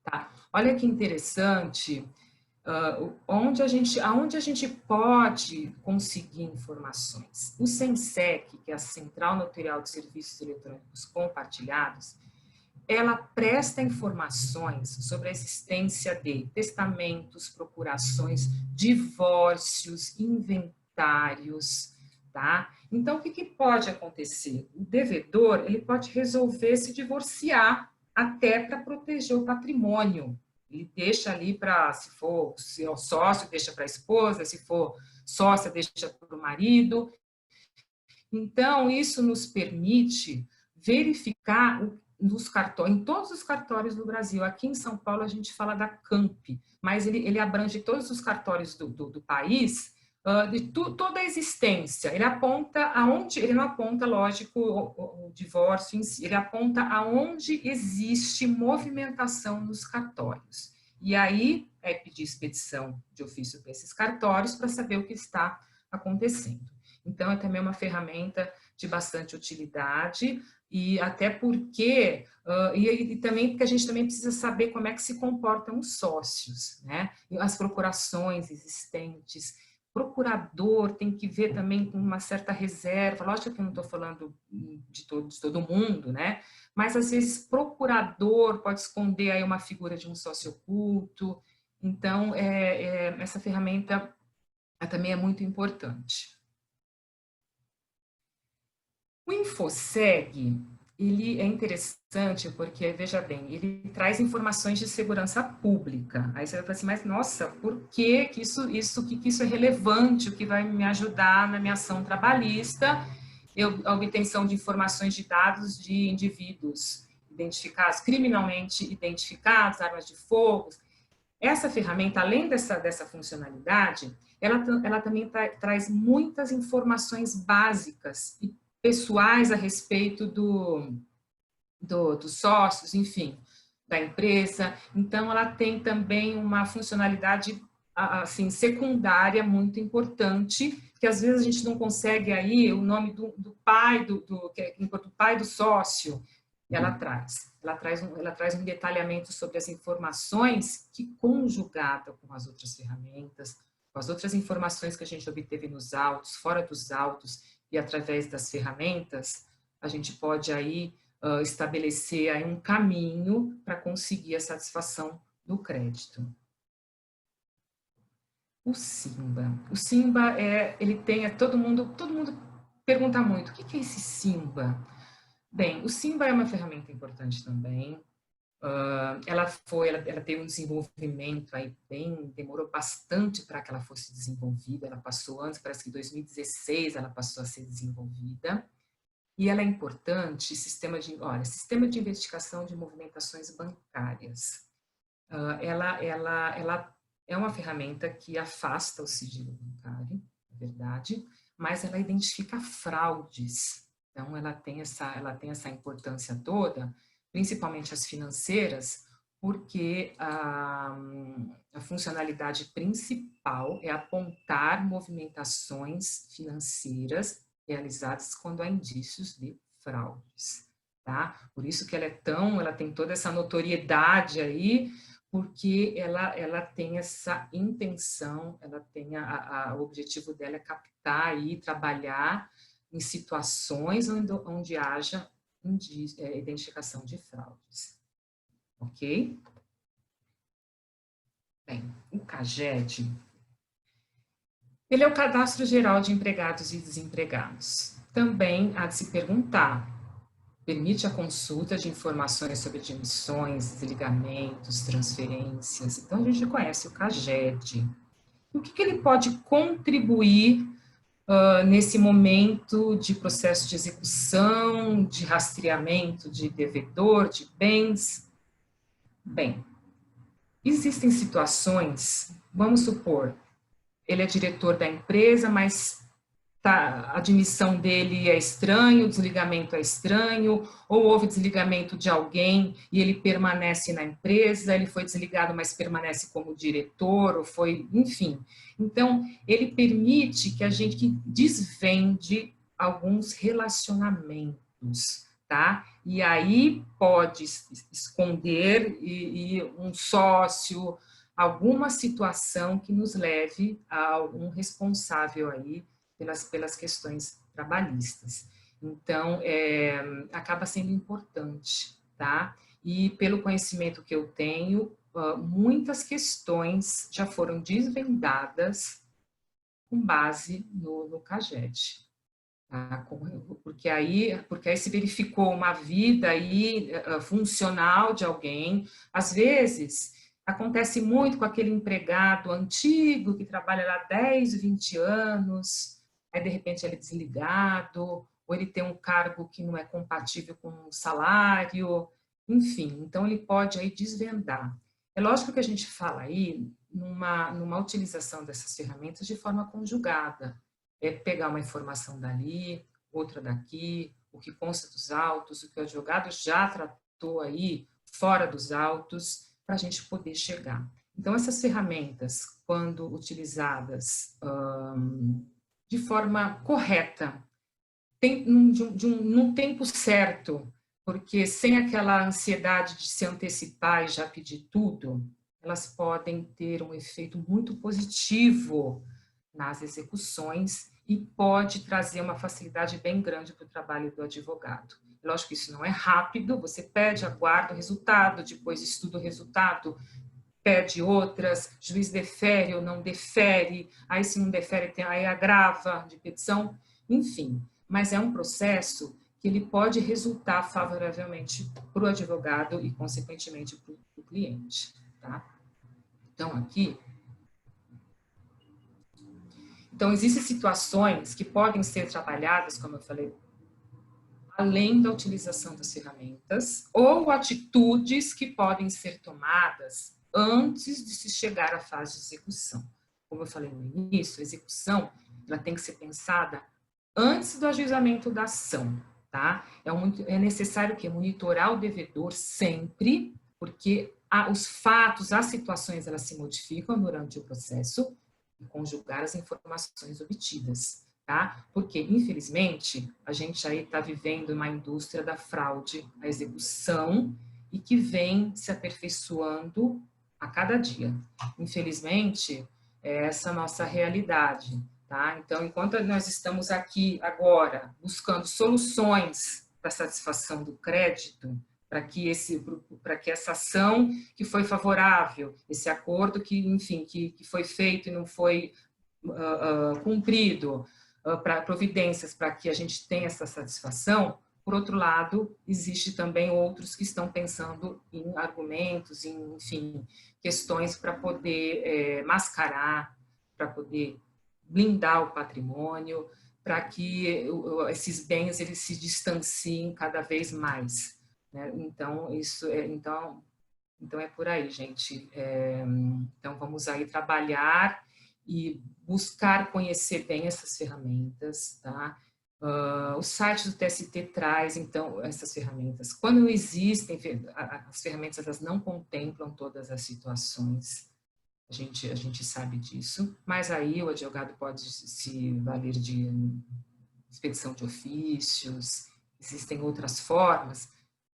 Tá? Olha que interessante, aonde a gente pode conseguir informações. O SENSEC, que é a Central Notarial de Serviços Eletrônicos Compartilhados, ela presta informações sobre a existência de testamentos, procurações, divórcios, inventários, tá? Então, o que pode acontecer? O devedor, ele pode resolver se divorciar até para proteger o patrimônio. Ele deixa ali se é o sócio, deixa para a esposa, se for sócia, deixa para o marido. Então, isso nos permite verificar em todos os cartórios do Brasil. Aqui em São Paulo a gente fala da CAMP, mas ele abrange todos os cartórios do país, toda a existência. Ele aponta ele não aponta, lógico, o divórcio em si, ele aponta aonde existe movimentação nos cartórios. E aí é pedir expedição de ofício para esses cartórios para saber o que está acontecendo. Então, é também uma ferramenta de bastante utilidade, e até porque, e também porque a gente também precisa saber como é que se comportam os sócios, né? As procurações existentes. Procurador tem que ver também com uma certa reserva, lógico que eu não estou falando de todo mundo, né? Mas às vezes procurador pode esconder aí uma figura de um sócio oculto, então essa ferramenta também é muito importante. O InfoSeg, ele é interessante porque, veja bem, ele traz informações de segurança pública. Aí você vai falar assim, mas nossa, por que isso é relevante, o que vai me ajudar na minha ação trabalhista, a obtenção de informações de dados de indivíduos identificados, criminalmente identificados, armas de fogo. Essa ferramenta, além dessa funcionalidade, ela também traz muitas informações básicas e pessoais a respeito dos sócios, enfim, da empresa. Então, ela tem também uma funcionalidade assim, secundária muito importante, que às vezes a gente não consegue aí o nome do pai, do pai do sócio, ela traz um detalhamento sobre as informações que, conjugada com as outras ferramentas, com as outras informações que a gente obteve nos autos, fora dos autos e através das ferramentas, a gente pode aí estabelecer aí um caminho para conseguir a satisfação do crédito. O Simba ele tem, todo mundo pergunta muito, o que é esse Simba? Bem, o Simba é uma ferramenta importante também. Ela teve um desenvolvimento aí demorou bastante para que ela fosse desenvolvida. Ela passou antes, parece que em 2016 ela passou a ser desenvolvida. E ela é importante, sistema de investigação de movimentações bancárias. Ela é uma ferramenta que afasta o sigilo bancário, é verdade, mas ela identifica fraudes. Então, ela tem essa importância toda, principalmente as financeiras, porque a funcionalidade principal é apontar movimentações financeiras realizadas quando há indícios de fraudes, tá? Por isso que ela tem toda essa notoriedade aí, porque ela tem essa intenção, ela tem o objetivo dela é captar e trabalhar em situações onde haja identificação de fraudes. Ok? Bem, o CAGED, ele é o Cadastro Geral de Empregados e Desempregados. Também há de se perguntar, permite a consulta de informações sobre demissões, desligamentos, transferências. Então, a gente conhece o CAGED. O que ele pode contribuir nesse momento de processo de execução, de rastreamento de devedor, de bens? Bem, existem situações, vamos supor, ele é diretor da empresa, mas a admissão dele é estranho, o desligamento é estranho, ou houve desligamento de alguém e ele permanece na empresa, ele foi desligado, mas permanece como diretor, ou foi, enfim. Então, ele permite que a gente desvende alguns relacionamentos, tá? E aí pode esconder um sócio, alguma situação que nos leve a algum responsável aí pelas questões trabalhistas. Então, acaba sendo importante, tá? E pelo conhecimento que eu tenho, muitas questões já foram desvendadas com base no CAGED. Tá? Porque aí se verificou uma vida aí funcional de alguém. Às vezes, acontece muito com aquele empregado antigo que trabalha lá 10, 20 anos, aí de repente ele é desligado, ou ele tem um cargo que não é compatível com o salário, enfim, então ele pode aí desvendar. É lógico que a gente fala aí numa utilização dessas ferramentas de forma conjugada, é pegar uma informação dali, outra daqui, o que consta dos autos, o que o advogado já tratou aí fora dos autos, para a gente poder chegar. Então, essas ferramentas, quando utilizadas de forma correta, num tempo certo, porque sem aquela ansiedade de se antecipar e já pedir tudo, elas podem ter um efeito muito positivo nas execuções e pode trazer uma facilidade bem grande para o trabalho do advogado. Lógico que isso não é rápido, você pede, aguarda o resultado, depois estuda o resultado, pede outras, juiz defere ou não defere, aí se não defere, aí agrava de petição, enfim. Mas é um processo que ele pode resultar favoravelmente para o advogado e, consequentemente, para o cliente, tá? Então, aqui... Então, existem situações que podem ser trabalhadas, como eu falei, além da utilização das ferramentas, ou atitudes que podem ser tomadas antes de se chegar à fase de execução. Como eu falei no início, a execução ela tem que ser pensada antes do ajuizamento da ação, tá? É necessário que monitorar o devedor sempre, porque os fatos, as situações, elas se modificam durante o processo e conjugar as informações obtidas, tá? Porque, infelizmente, a gente aí está vivendo uma indústria da fraude, a execução, e que vem se aperfeiçoando a cada dia. Infelizmente, é essa a nossa realidade, tá? Então, enquanto nós estamos aqui agora buscando soluções para a satisfação do crédito, para que essa ação que foi favorável, esse acordo que, enfim, que foi feito e não foi cumprido, para providências para que a gente tenha essa satisfação, por outro lado, existe também outros que estão pensando em argumentos, em, enfim, questões para poder mascarar, para poder blindar o patrimônio, para que esses bens eles se distanciem cada vez mais, né? Então, então é por aí, gente. Então, vamos aí trabalhar e buscar conhecer bem essas ferramentas, tá? O site do TST traz, então, essas ferramentas. Quando não existem, as ferramentas elas não contemplam todas as situações, a gente sabe disso, mas aí o advogado pode se valer de expedição de ofícios, existem outras formas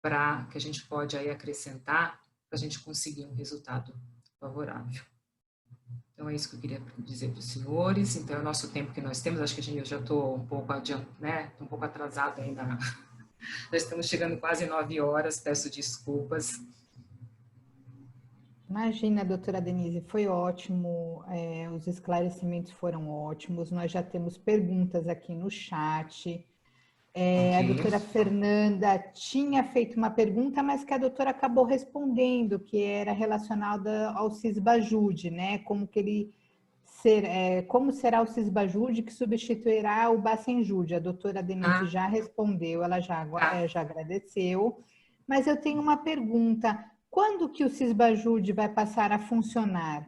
para que a gente pode aí acrescentar para a gente conseguir um resultado favorável. Então, é isso que eu queria dizer para os senhores. Então, é o nosso tempo que nós temos. Acho que eu já estou um pouco adiante, né? Estou um pouco atrasada ainda. Já estamos chegando quase 9 horas. Peço desculpas. Imagina, doutora Denise, foi ótimo. Os esclarecimentos foram ótimos. Nós já temos perguntas aqui no chat. A doutora Fernanda tinha feito uma pergunta, mas que a doutora acabou respondendo, que era relacionada ao Cisbajude, né? Como será o Cisbajude que substituirá o Bacenjude? A doutora Denise já respondeu, ela já agradeceu. Mas eu tenho uma pergunta. Quando que o Cisbajude vai passar a funcionar?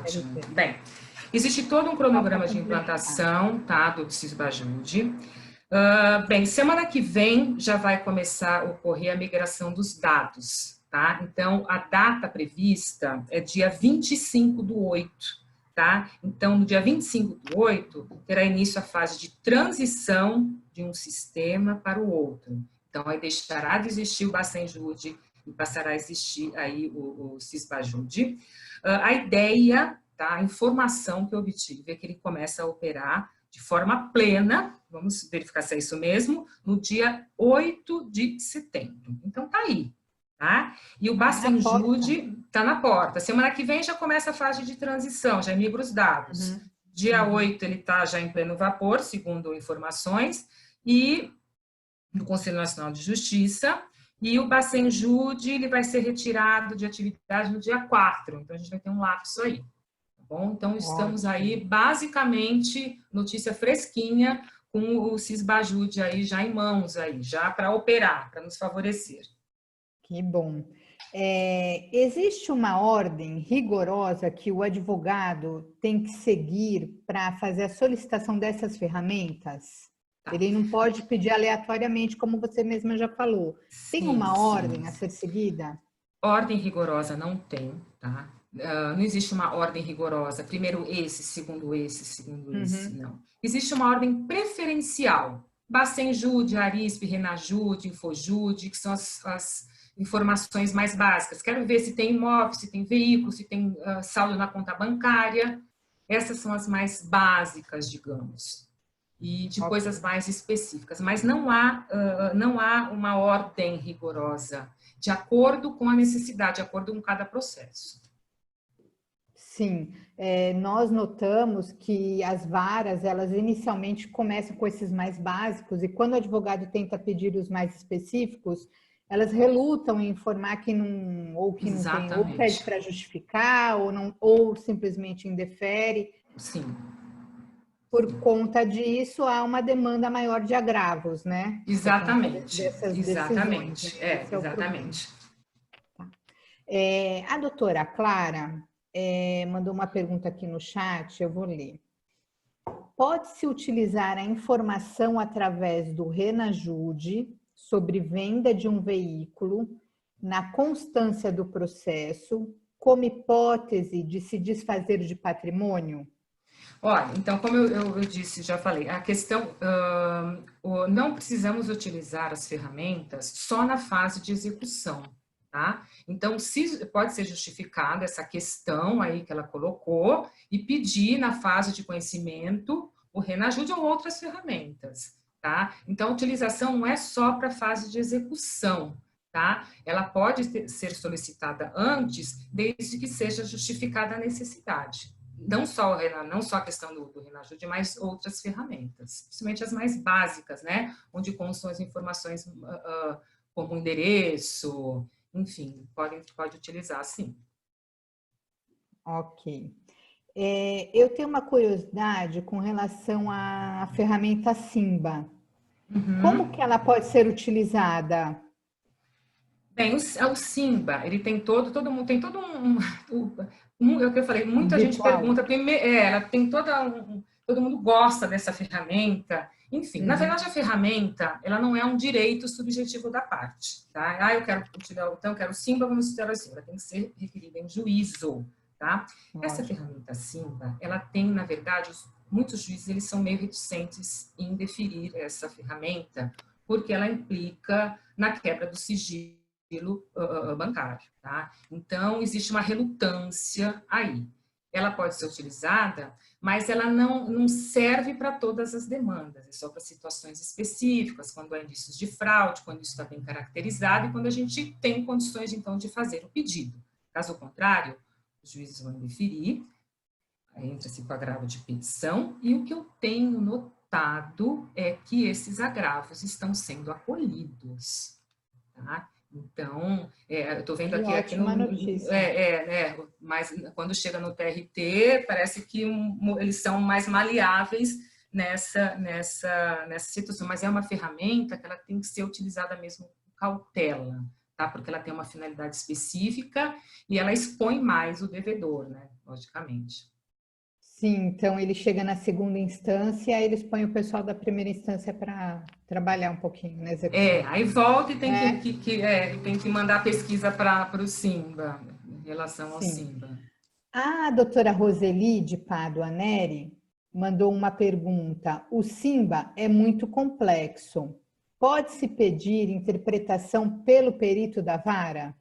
Ótimo. Bem, existe todo um cronograma de implantação, tá, do Cisbajude. Bem, semana que vem já vai começar a ocorrer a migração dos dados, tá? Então, a data prevista é dia 25/8, tá? Então, no dia 25/8, terá início a fase de transição de um sistema para o outro. Então, aí deixará de existir o Bacenjude e passará a existir aí o Cisbajude. A ideia, tá? A informação que eu obtive é que ele começa a operar de forma plena, vamos verificar se é isso mesmo, no dia 8 de setembro. Então, tá aí, tá? E o Bacenjude está na porta. Semana que vem já começa a fase de transição, já migra os dados. Dia 8 ele está já em pleno vapor, segundo informações, e do Conselho Nacional de Justiça, e o Bacenjude ele vai ser retirado de atividade no dia 4, então a gente vai ter um lapso aí. Bom, então estamos aí, basicamente, notícia fresquinha, com o Cisbajude aí já em mãos, aí, já para operar, para nos favorecer. Que bom. Existe uma ordem rigorosa que o advogado tem que seguir para fazer a solicitação dessas ferramentas? Tá. Ele não pode pedir aleatoriamente, como você mesma já falou. Tem uma ordem a ser seguida? Ordem rigorosa não tem, tá? Não existe uma ordem rigorosa, primeiro esse, segundo esse, não. Existe uma ordem preferencial. Bacenjude, Arisp, Renajude, Infojude, que são as informações mais básicas. Quero ver se tem imóvel, se tem veículo, se tem saldo na conta bancária. Essas são as mais básicas, digamos. E de coisas mais específicas. Mas não há uma ordem rigorosa, de acordo com a necessidade, de acordo com cada processo. Sim, nós notamos que as varas, elas inicialmente começam com esses mais básicos e quando o advogado tenta pedir os mais específicos, elas relutam em informar que não, ou que não tem, ou pede Exatamente. para justificar, ou não, ou simplesmente indefere. Sim. Por conta disso, há uma demanda maior de agravos, né? Por conta Exatamente. dessas decisões, né? Exatamente. É, Esse é o problema. exatamente. A doutora Clara mandou uma pergunta aqui no chat, eu vou ler. Pode-se utilizar a informação através do Renajude sobre venda de um veículo na constância do processo como hipótese de se desfazer de patrimônio? Olha, então, como eu disse, já falei, a questão, não precisamos utilizar as ferramentas só na fase de execução, tá? Então, pode ser justificada essa questão aí que ela colocou e pedir na fase de conhecimento o Renajude ou outras ferramentas, tá? Então, a utilização não é só para a fase de execução, tá? Ela pode ser solicitada antes, desde que seja justificada a necessidade. Não só a questão do Renajude, mas outras ferramentas, principalmente as mais básicas, né? Onde constam as informações como endereço, enfim, pode utilizar, sim. Ok. Eu tenho uma curiosidade com relação à ferramenta Simba. Como que ela pode ser utilizada? Bem, o Simba, ele tem todo mundo tem todo é o que eu falei, Um muita gente ritual? pergunta, ela tem todo mundo gosta dessa ferramenta, enfim, na Uhum. verdade a ferramenta, ela não é um direito subjetivo da parte, tá? Eu quero então eu quero o Simba, vamos utilizar assim, ela tem que ser requerida em juízo, tá? Essa Ótimo. ferramenta Simba, ela tem, na verdade, muitos juízes, eles são meio reticentes em deferir essa ferramenta, porque ela implica na quebra do sigilo bancário, tá? Então, existe uma relutância aí. Ela pode ser utilizada, mas ela não serve para todas as demandas, é só para situações específicas, quando há indícios de fraude, quando isso está bem caracterizado e quando a gente tem condições, então, de fazer o pedido. Caso contrário, os juízes vão deferir, entra-se com agravo de petição, e o que eu tenho notado é que esses agravos estão sendo acolhidos, tá? Então, eu estou vendo Que aqui ótima notícia. mas quando chega no TRT, parece que eles são mais maleáveis nessa situação, mas é uma ferramenta que ela tem que ser utilizada mesmo com cautela, tá? Porque ela tem uma finalidade específica e ela expõe mais o devedor, né? Logicamente. Sim, então ele chega na segunda instância, aí eles põem o pessoal da primeira instância para trabalhar um pouquinho na execução. Aí volta e tem É, tem que mandar pesquisa para o Simba, em relação ao sim. Simba. A doutora Roseli de Pádua Neri mandou uma pergunta. O Simba é muito complexo. Pode-se pedir interpretação pelo perito da vara?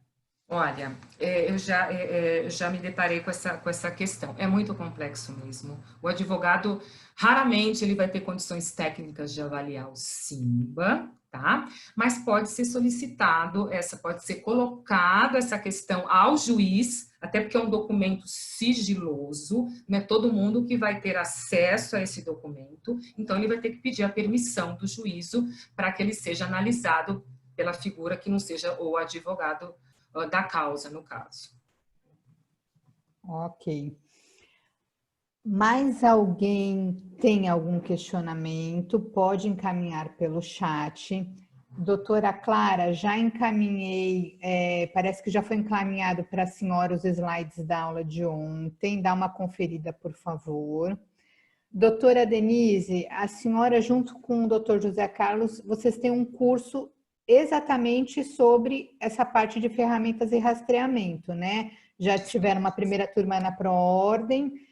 Olha, eu já me deparei com essa questão. É muito complexo mesmo. O advogado, raramente, ele vai ter condições técnicas de avaliar o Simba, tá? Mas pode ser solicitado, pode ser colocado essa questão ao juiz, até porque é um documento sigiloso, não é todo mundo que vai ter acesso a esse documento, então ele vai ter que pedir a permissão do juízo para que ele seja analisado pela figura que não seja o advogado da causa, no caso. Ok. Mais alguém tem algum questionamento? Pode encaminhar pelo chat. Doutora Clara, já encaminhei, parece que já foi encaminhado para a senhora os slides da aula de ontem. Dá uma conferida, por favor. Doutora Denise, a senhora, junto com o doutor José Carlos, vocês têm um curso exatamente sobre essa parte de ferramentas e rastreamento, né? Já tiveram uma primeira turma na Proordem.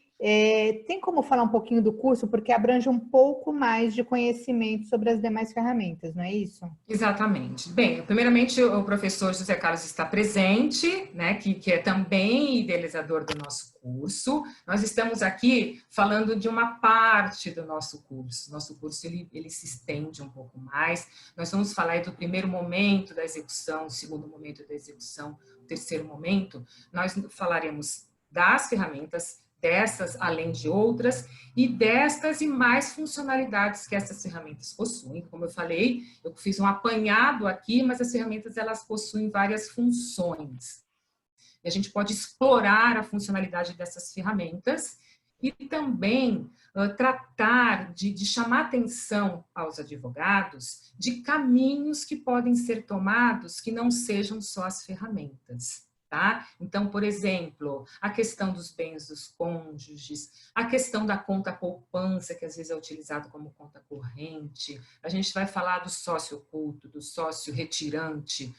Tem como falar um pouquinho do curso? Porque abrange um pouco mais de conhecimento sobre as demais ferramentas, não é isso? Exatamente. Bem, primeiramente, o professor José Carlos está presente, né, que é também idealizador do nosso curso. Nós estamos aqui falando de uma parte do nosso curso. Nosso curso, ele se estende um pouco mais. Nós vamos falar do primeiro momento da execução, o segundo momento da execução, o terceiro momento. Nós falaremos das ferramentas, dessas além de outras, e destas e mais funcionalidades que essas ferramentas possuem. Como eu falei, eu fiz um apanhado aqui, mas as ferramentas elas possuem várias funções. E a gente pode explorar a funcionalidade dessas ferramentas e também tratar de chamar atenção aos advogados de caminhos que podem ser tomados que não sejam só as ferramentas. Tá? Então, por exemplo, a questão dos bens dos cônjuges, a questão da conta poupança, que às vezes é utilizado como conta corrente, a gente vai falar do sócio oculto, do sócio retirante,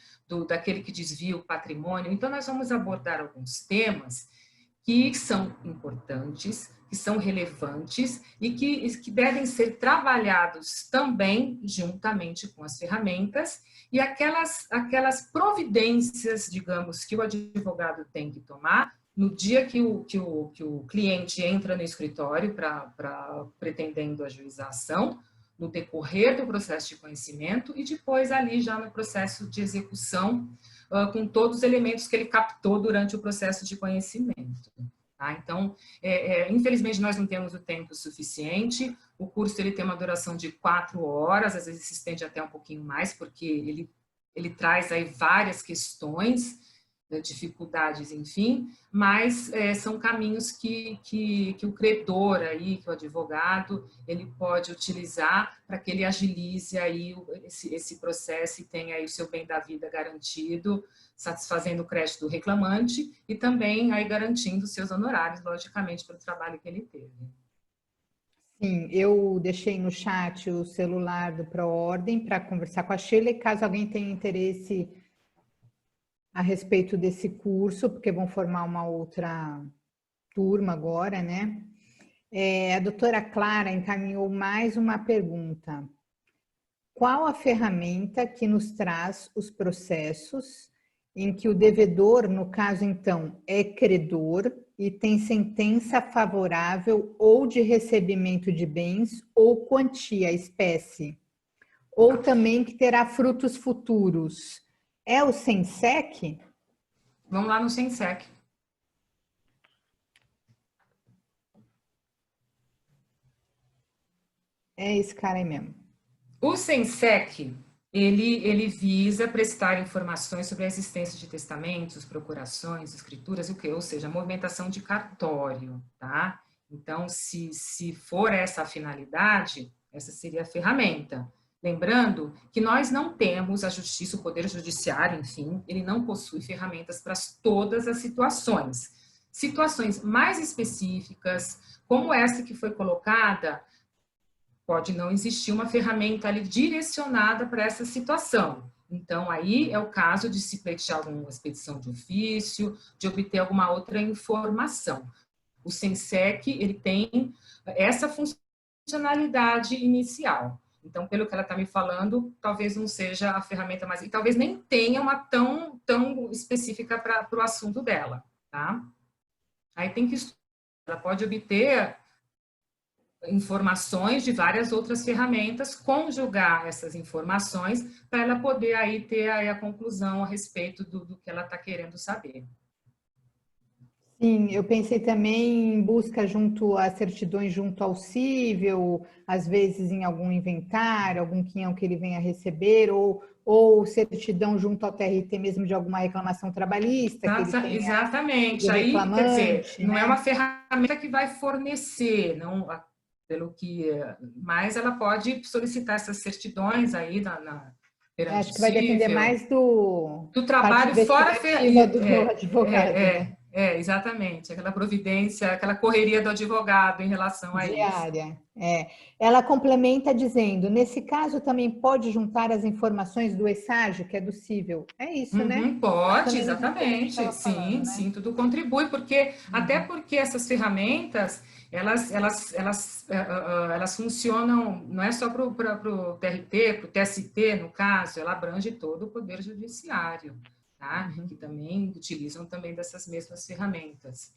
daquele que desvia o patrimônio. Então, nós vamos abordar alguns temas que são importantes, que são relevantes e que devem ser trabalhados também juntamente com as ferramentas e aquelas providências, digamos, que o advogado tem que tomar no dia que o cliente entra no escritório pretendendo ajuizar a ação, no decorrer do processo de conhecimento e depois ali já no processo de execução, com todos os elementos que ele captou durante o processo de conhecimento. Tá? Então, infelizmente, nós não temos o tempo suficiente. O curso ele tem uma duração de 4 horas, às vezes se estende até um pouquinho mais, porque ele traz aí várias questões, dificuldades, enfim, mas são caminhos que o credor aí, que o advogado, ele pode utilizar para que ele agilize aí esse processo e tenha aí o seu bem da vida garantido, satisfazendo o crédito do reclamante e também aí garantindo seus honorários, logicamente, pelo trabalho que ele teve. Sim, eu deixei no chat o celular do ProOrdem para conversar com a Sheila e caso alguém tenha interesse a respeito desse curso, porque vão formar uma outra turma agora, né? A doutora Clara encaminhou mais uma pergunta. Qual a ferramenta que nos traz os processos em que o devedor, no caso então, é credor e tem sentença favorável ou de recebimento de bens ou quantia, espécie, ou também que terá frutos futuros? É o SENSEC? Vamos lá no SENSEC. É esse cara aí mesmo. O SENSEC, ele visa prestar informações sobre a existência de testamentos, procurações, escrituras, ou seja, a movimentação de cartório, tá? Então, se for essa a finalidade, essa seria a ferramenta. Lembrando que nós não temos a justiça, o poder judiciário, enfim, ele não possui ferramentas para todas as situações. Situações mais específicas, como essa que foi colocada, pode não existir uma ferramenta ali direcionada para essa situação. Então, aí é o caso de se pleitear alguma expedição de ofício, de obter alguma outra informação. O SENSEC, ele tem essa funcionalidade inicial. Então, pelo que ela está me falando, talvez não seja a ferramenta mais... E talvez nem tenha uma tão específica para o assunto dela, tá? Aí tem que estudar. Ela pode obter informações de várias outras ferramentas, conjugar essas informações para ela poder aí ter aí a conclusão a respeito do que ela está querendo saber. Sim, eu pensei também em busca junto às certidões junto ao cível, às vezes em algum inventário, algum quinhão que ele venha receber, ou certidão junto ao TRT mesmo de alguma reclamação trabalhista que ele tenha. Exatamente. Aí, quer dizer, não é uma ferramenta que vai fornecer, não, pelo que, mas ela pode solicitar essas certidões aí perante acho que vai depender mais do trabalho fora do advogado, né? Exatamente, aquela providência, aquela correria do advogado em relação a isso. Diária. Ela complementa dizendo, nesse caso também pode juntar as informações do ESAGE, que é do cível. É isso, né? Pode, exatamente. Sim, falando, né? sim, tudo contribui, porque até porque essas ferramentas elas funcionam, não é só para o TRT, para o TST, no caso, ela abrange todo o Poder Judiciário, tá? Que também utilizam também dessas mesmas ferramentas.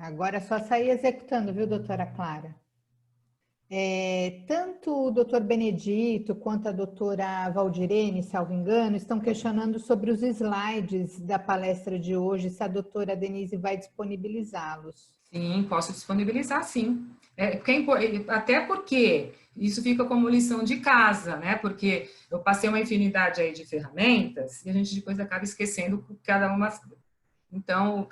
Agora é só sair executando, viu, doutora Clara? Tanto o doutor Benedito quanto a doutora Valdirene, salvo engano, estão questionando sobre os slides da palestra de hoje, se a doutora Denise vai disponibilizá-los. Sim, posso disponibilizar, sim. Até porque isso fica como lição de casa, né? Porque eu passei uma infinidade aí de ferramentas e a gente depois acaba esquecendo cada uma, então,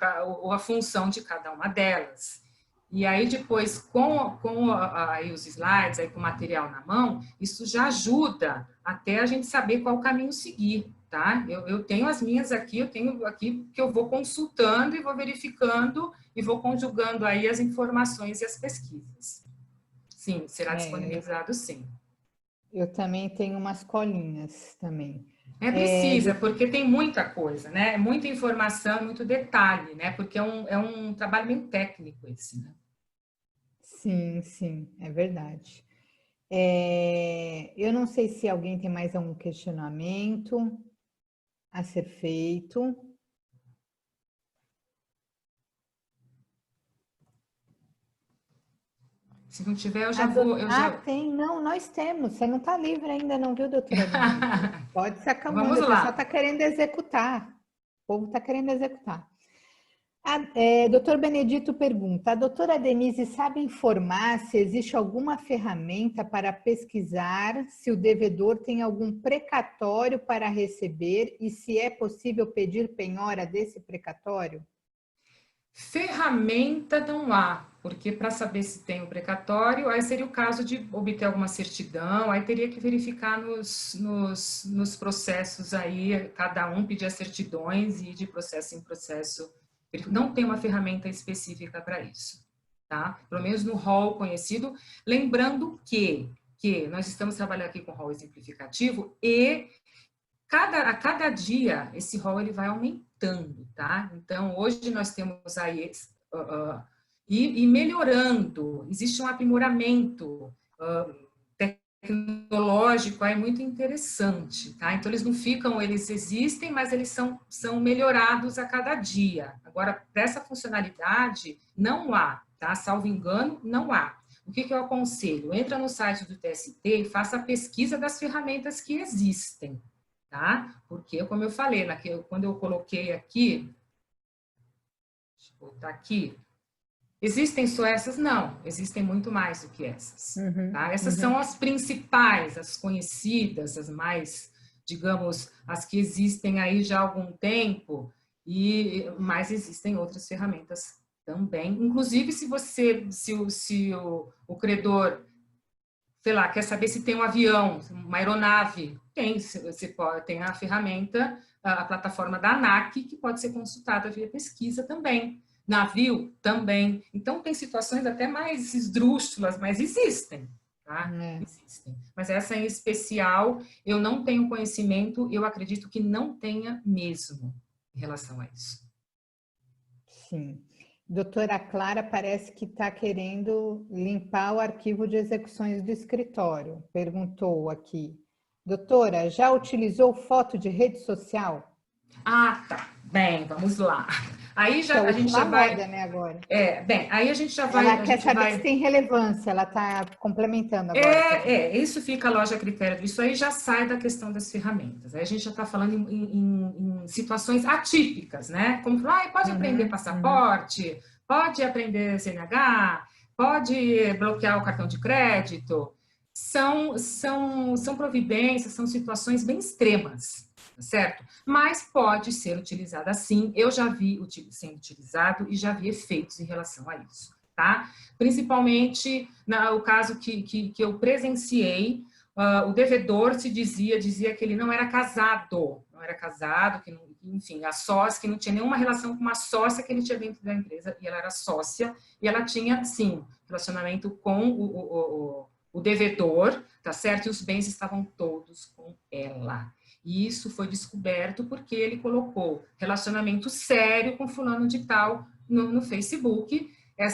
a função de cada uma delas. E aí depois, com aí os slides, aí com o material na mão, isso já ajuda até a gente saber qual caminho seguir, tá? Eu tenho as minhas aqui, eu tenho aqui que eu vou consultando e vou verificando e vou conjugando aí as informações e as pesquisas. Sim, será disponibilizado, sim. Eu também tenho umas colinhas também. Precisa, porque tem muita coisa, né? Muita informação, muito detalhe, né? Porque é um trabalho meio técnico esse, né? Sim, sim, é verdade. Eu não sei se alguém tem mais algum questionamento a ser feito. Se não tiver, eu já vou. Tem, não, nós temos. Você não está livre ainda, não, viu, doutora Denise? Pode se acalmando, Vamos o pessoal lá. está querendo executar. O povo está querendo executar. Doutor Benedito pergunta: a doutora Denise sabe informar se existe alguma ferramenta para pesquisar se o devedor tem algum precatório para receber e se é possível pedir penhora desse precatório? Ferramenta não há, porque para saber se tem o precatório, aí seria o caso de obter alguma certidão, aí teria que verificar nos processos aí, cada um pedir as certidões e ir de processo em processo. Não tem uma ferramenta específica para isso, tá? Pelo menos no rol conhecido, lembrando que nós estamos trabalhando aqui com rol exemplificativo e a cada dia esse rol ele vai aumentando, tá? Então, hoje nós temos aí e melhorando, existe um aprimoramento tecnológico aí muito interessante, tá? Então, eles existem, mas eles são melhorados a cada dia. Agora, para essa funcionalidade, não há, tá? Salvo engano, não há. O que eu aconselho? Entra no site do TST e faça a pesquisa das ferramentas que existem, tá? Porque, como eu falei, quando eu coloquei aqui, deixa eu botar aqui, existem só essas? Não, existem muito mais do que essas. Tá? Essas são as principais, as conhecidas, as mais, digamos, as que existem aí já há algum tempo, mas existem outras ferramentas também. Inclusive, se o credor, sei lá, quer saber se tem um avião, uma aeronave, tem a ferramenta, a plataforma da ANAC, que pode ser consultada via pesquisa também. Navio também. Então, tem situações até mais esdrúxulas, mas existem, tá? Existem. Mas essa em especial, eu não tenho conhecimento, eu acredito que não tenha mesmo em relação a isso. Sim. Doutora Clara parece que está querendo limpar o arquivo de execuções do escritório. Perguntou aqui. Doutora, já utilizou foto de rede social? Ah, tá. Bem, vamos lá. Aí a gente já vai... moda, né, agora. Aí a gente já vai... Ela quer saber se tem relevância, ela está complementando agora. Isso fica a loja a critério. Isso aí já sai da questão das ferramentas. Aí a gente já está falando em situações atípicas, né? Como, pode aprender passaporte, pode aprender CNH, pode bloquear o cartão de crédito. São providências, são situações bem extremas, certo? Mas pode ser utilizada sim. Eu já vi sendo utilizado e já vi efeitos em relação a isso, tá? Principalmente no caso que eu presenciei, o devedor dizia que ele não era casado, que não, enfim, a sócia, que não tinha nenhuma relação com uma sócia que ele tinha dentro da empresa, e ela era sócia, e ela tinha, sim, relacionamento com o devedor, tá certo? E os bens estavam todos com ela. E isso foi descoberto porque ele colocou relacionamento sério com fulano de tal no Facebook.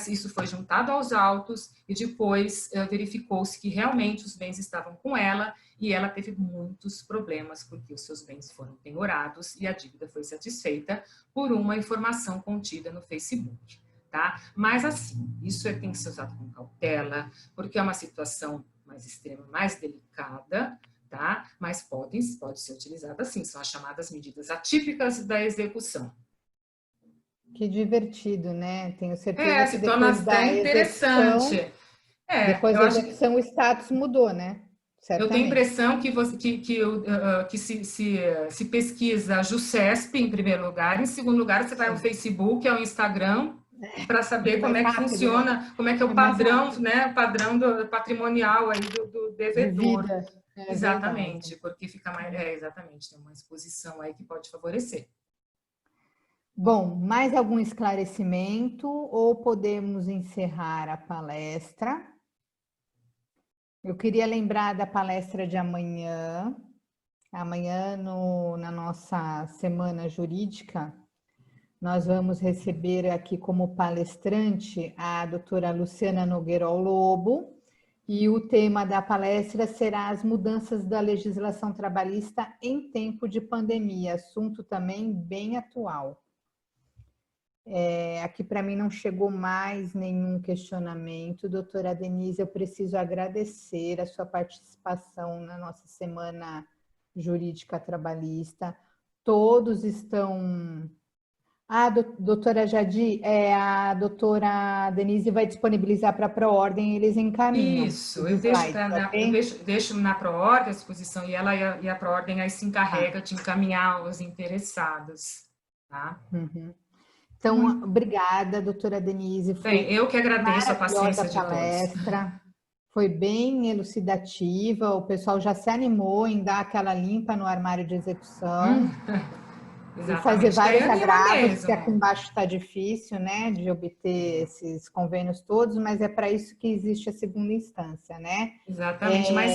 Isso foi juntado aos autos e depois verificou-se que realmente os bens estavam com ela e ela teve muitos problemas porque os seus bens foram penhorados e a dívida foi satisfeita por uma informação contida no Facebook. tá? Mas assim, isso tem que ser usado com cautela, porque é uma situação mais extrema, mais delicada, tá? Mas pode ser utilizada assim, são as chamadas medidas atípicas da execução. Que divertido, né? Tenho certeza que Se torna depois da até interessante. execução, depois Eu da acho que execução o status mudou, né? eu tenho a Certamente. impressão que se pesquisa a JuSesp em primeiro lugar, em segundo lugar você vai ao Facebook, ao Instagram, para É saber como mais é que rápido, né? funciona, como é que é o É mais padrão, rápido. né, padrão patrimonial aí do De devedor. vida. É Exatamente, verdade. porque fica mais, exatamente, tem uma exposição aí que pode favorecer. Bom, mais algum esclarecimento ou podemos encerrar a palestra? Eu queria lembrar da palestra de amanhã. Amanhã, na nossa semana jurídica, nós vamos receber aqui como palestrante a doutora Luciana Nogueirol Lobo, e o tema da palestra será as mudanças da legislação trabalhista em tempo de pandemia, assunto também bem atual. Aqui para mim não chegou mais nenhum questionamento. Doutora Denise, eu preciso agradecer a sua participação na nossa semana jurídica trabalhista. Todos estão... doutora Jadi, a doutora Denise vai disponibilizar para a Proordem, eles encaminham Isso, os eu slides, ok? deixo na Proordem a exposição e ela e a Proordem aí se encarrega de encaminhar os interessados, tá? Uhum. Então, obrigada, doutora Denise. Bem, Foi eu que agradeço a maravilhosa paciência a de todos. palestra. Foi bem elucidativa. O pessoal já se animou em dar aquela limpa no armário de execução. E fazer Exatamente, que aí vários anima agravos, porque aqui mesmo. embaixo está difícil, né, de obter esses convênios todos, mas é para isso que existe a segunda instância, né? Exatamente, mas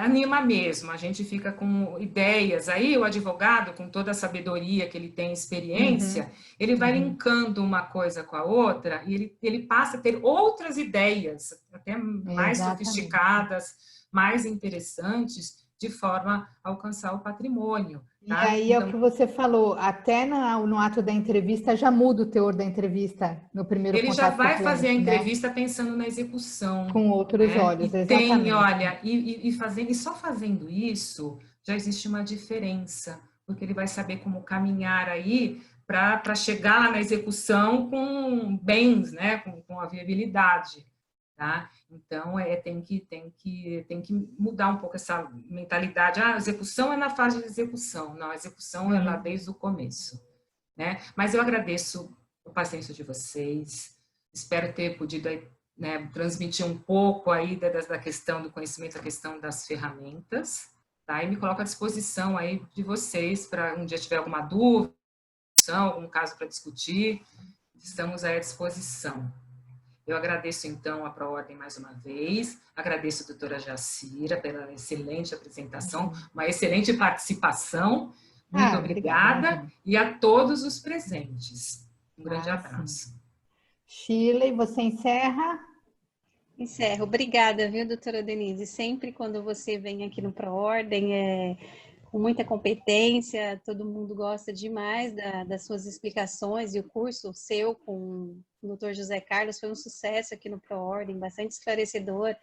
anima mesmo, a gente fica com ideias. Aí o advogado, com toda a sabedoria que ele tem, experiência, ele vai linkando uma coisa com a outra e ele passa a ter outras ideias, até mais Exatamente. sofisticadas, mais interessantes, de forma a alcançar o patrimônio. E Tá? aí é o que Então, você falou, até no ato da entrevista já muda o teor da entrevista no primeiro ele já contato com o vai fazer a cliente, né? entrevista pensando na execução, Com outros né? olhos, E tem, exatamente. olha, e só fazendo isso já existe uma diferença, porque ele vai saber como caminhar aí para chegar lá na execução com bens, né? Com a viabilidade, tá? Então tem que mudar um pouco essa mentalidade. Ah, a execução é na fase de execução, não, a execução é lá desde o começo, né? Mas eu agradeço a paciência de vocês. Espero ter podido, né, transmitir um pouco aí da questão do conhecimento, a questão das ferramentas, tá? E me coloco à disposição aí de vocês para um dia tiver alguma dúvida, algum caso para discutir, estamos aí à disposição. Eu agradeço, então, a Proordem mais uma vez, agradeço a doutora Jacira pela excelente apresentação, uma excelente participação, muito Obrigada, obrigada, imagina. e a todos os presentes. Um grande Sim. abraço. Shirley, você encerra? Encerro. Obrigada, viu, doutora Denise? Sempre quando você vem aqui no Proordem, com muita competência, todo mundo gosta demais das suas explicações, e o curso seu com o doutor José Carlos foi um sucesso aqui no Proordem, bastante esclarecedor.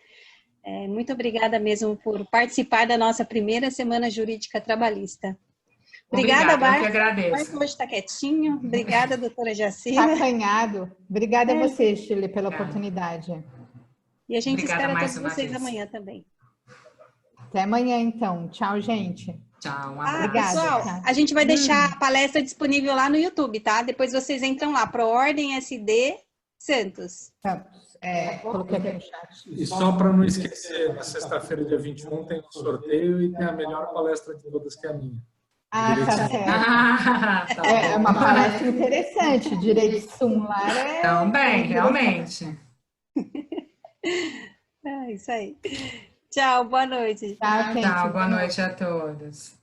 Muito obrigada mesmo por participar da nossa primeira semana jurídica trabalhista. Obrigada, Eu que Marco. agradeço. Marco hoje está quietinho. Obrigada, doutora Jacira. Acanhado. Obrigada a você, Shirley, pela oportunidade. E a gente Obrigada espera mais todos uma vocês vez. amanhã também. Até amanhã, então. Tchau, gente. Tchau, um abraço. Pessoal, a gente vai deixar a palestra disponível lá no YouTube, tá? Depois vocês entram lá, Proordem SD Santos. Santos. Coloquei aqui no chat. E só para não esquecer, na sexta-feira, dia 21, tem um sorteio e tem a melhor palestra de todas, que é a minha. Tá certo. É uma palestra interessante. Direito simular Também, realmente. Isso aí. Tchau, boa noite. Tchau, gente. Tchau, boa noite a todos.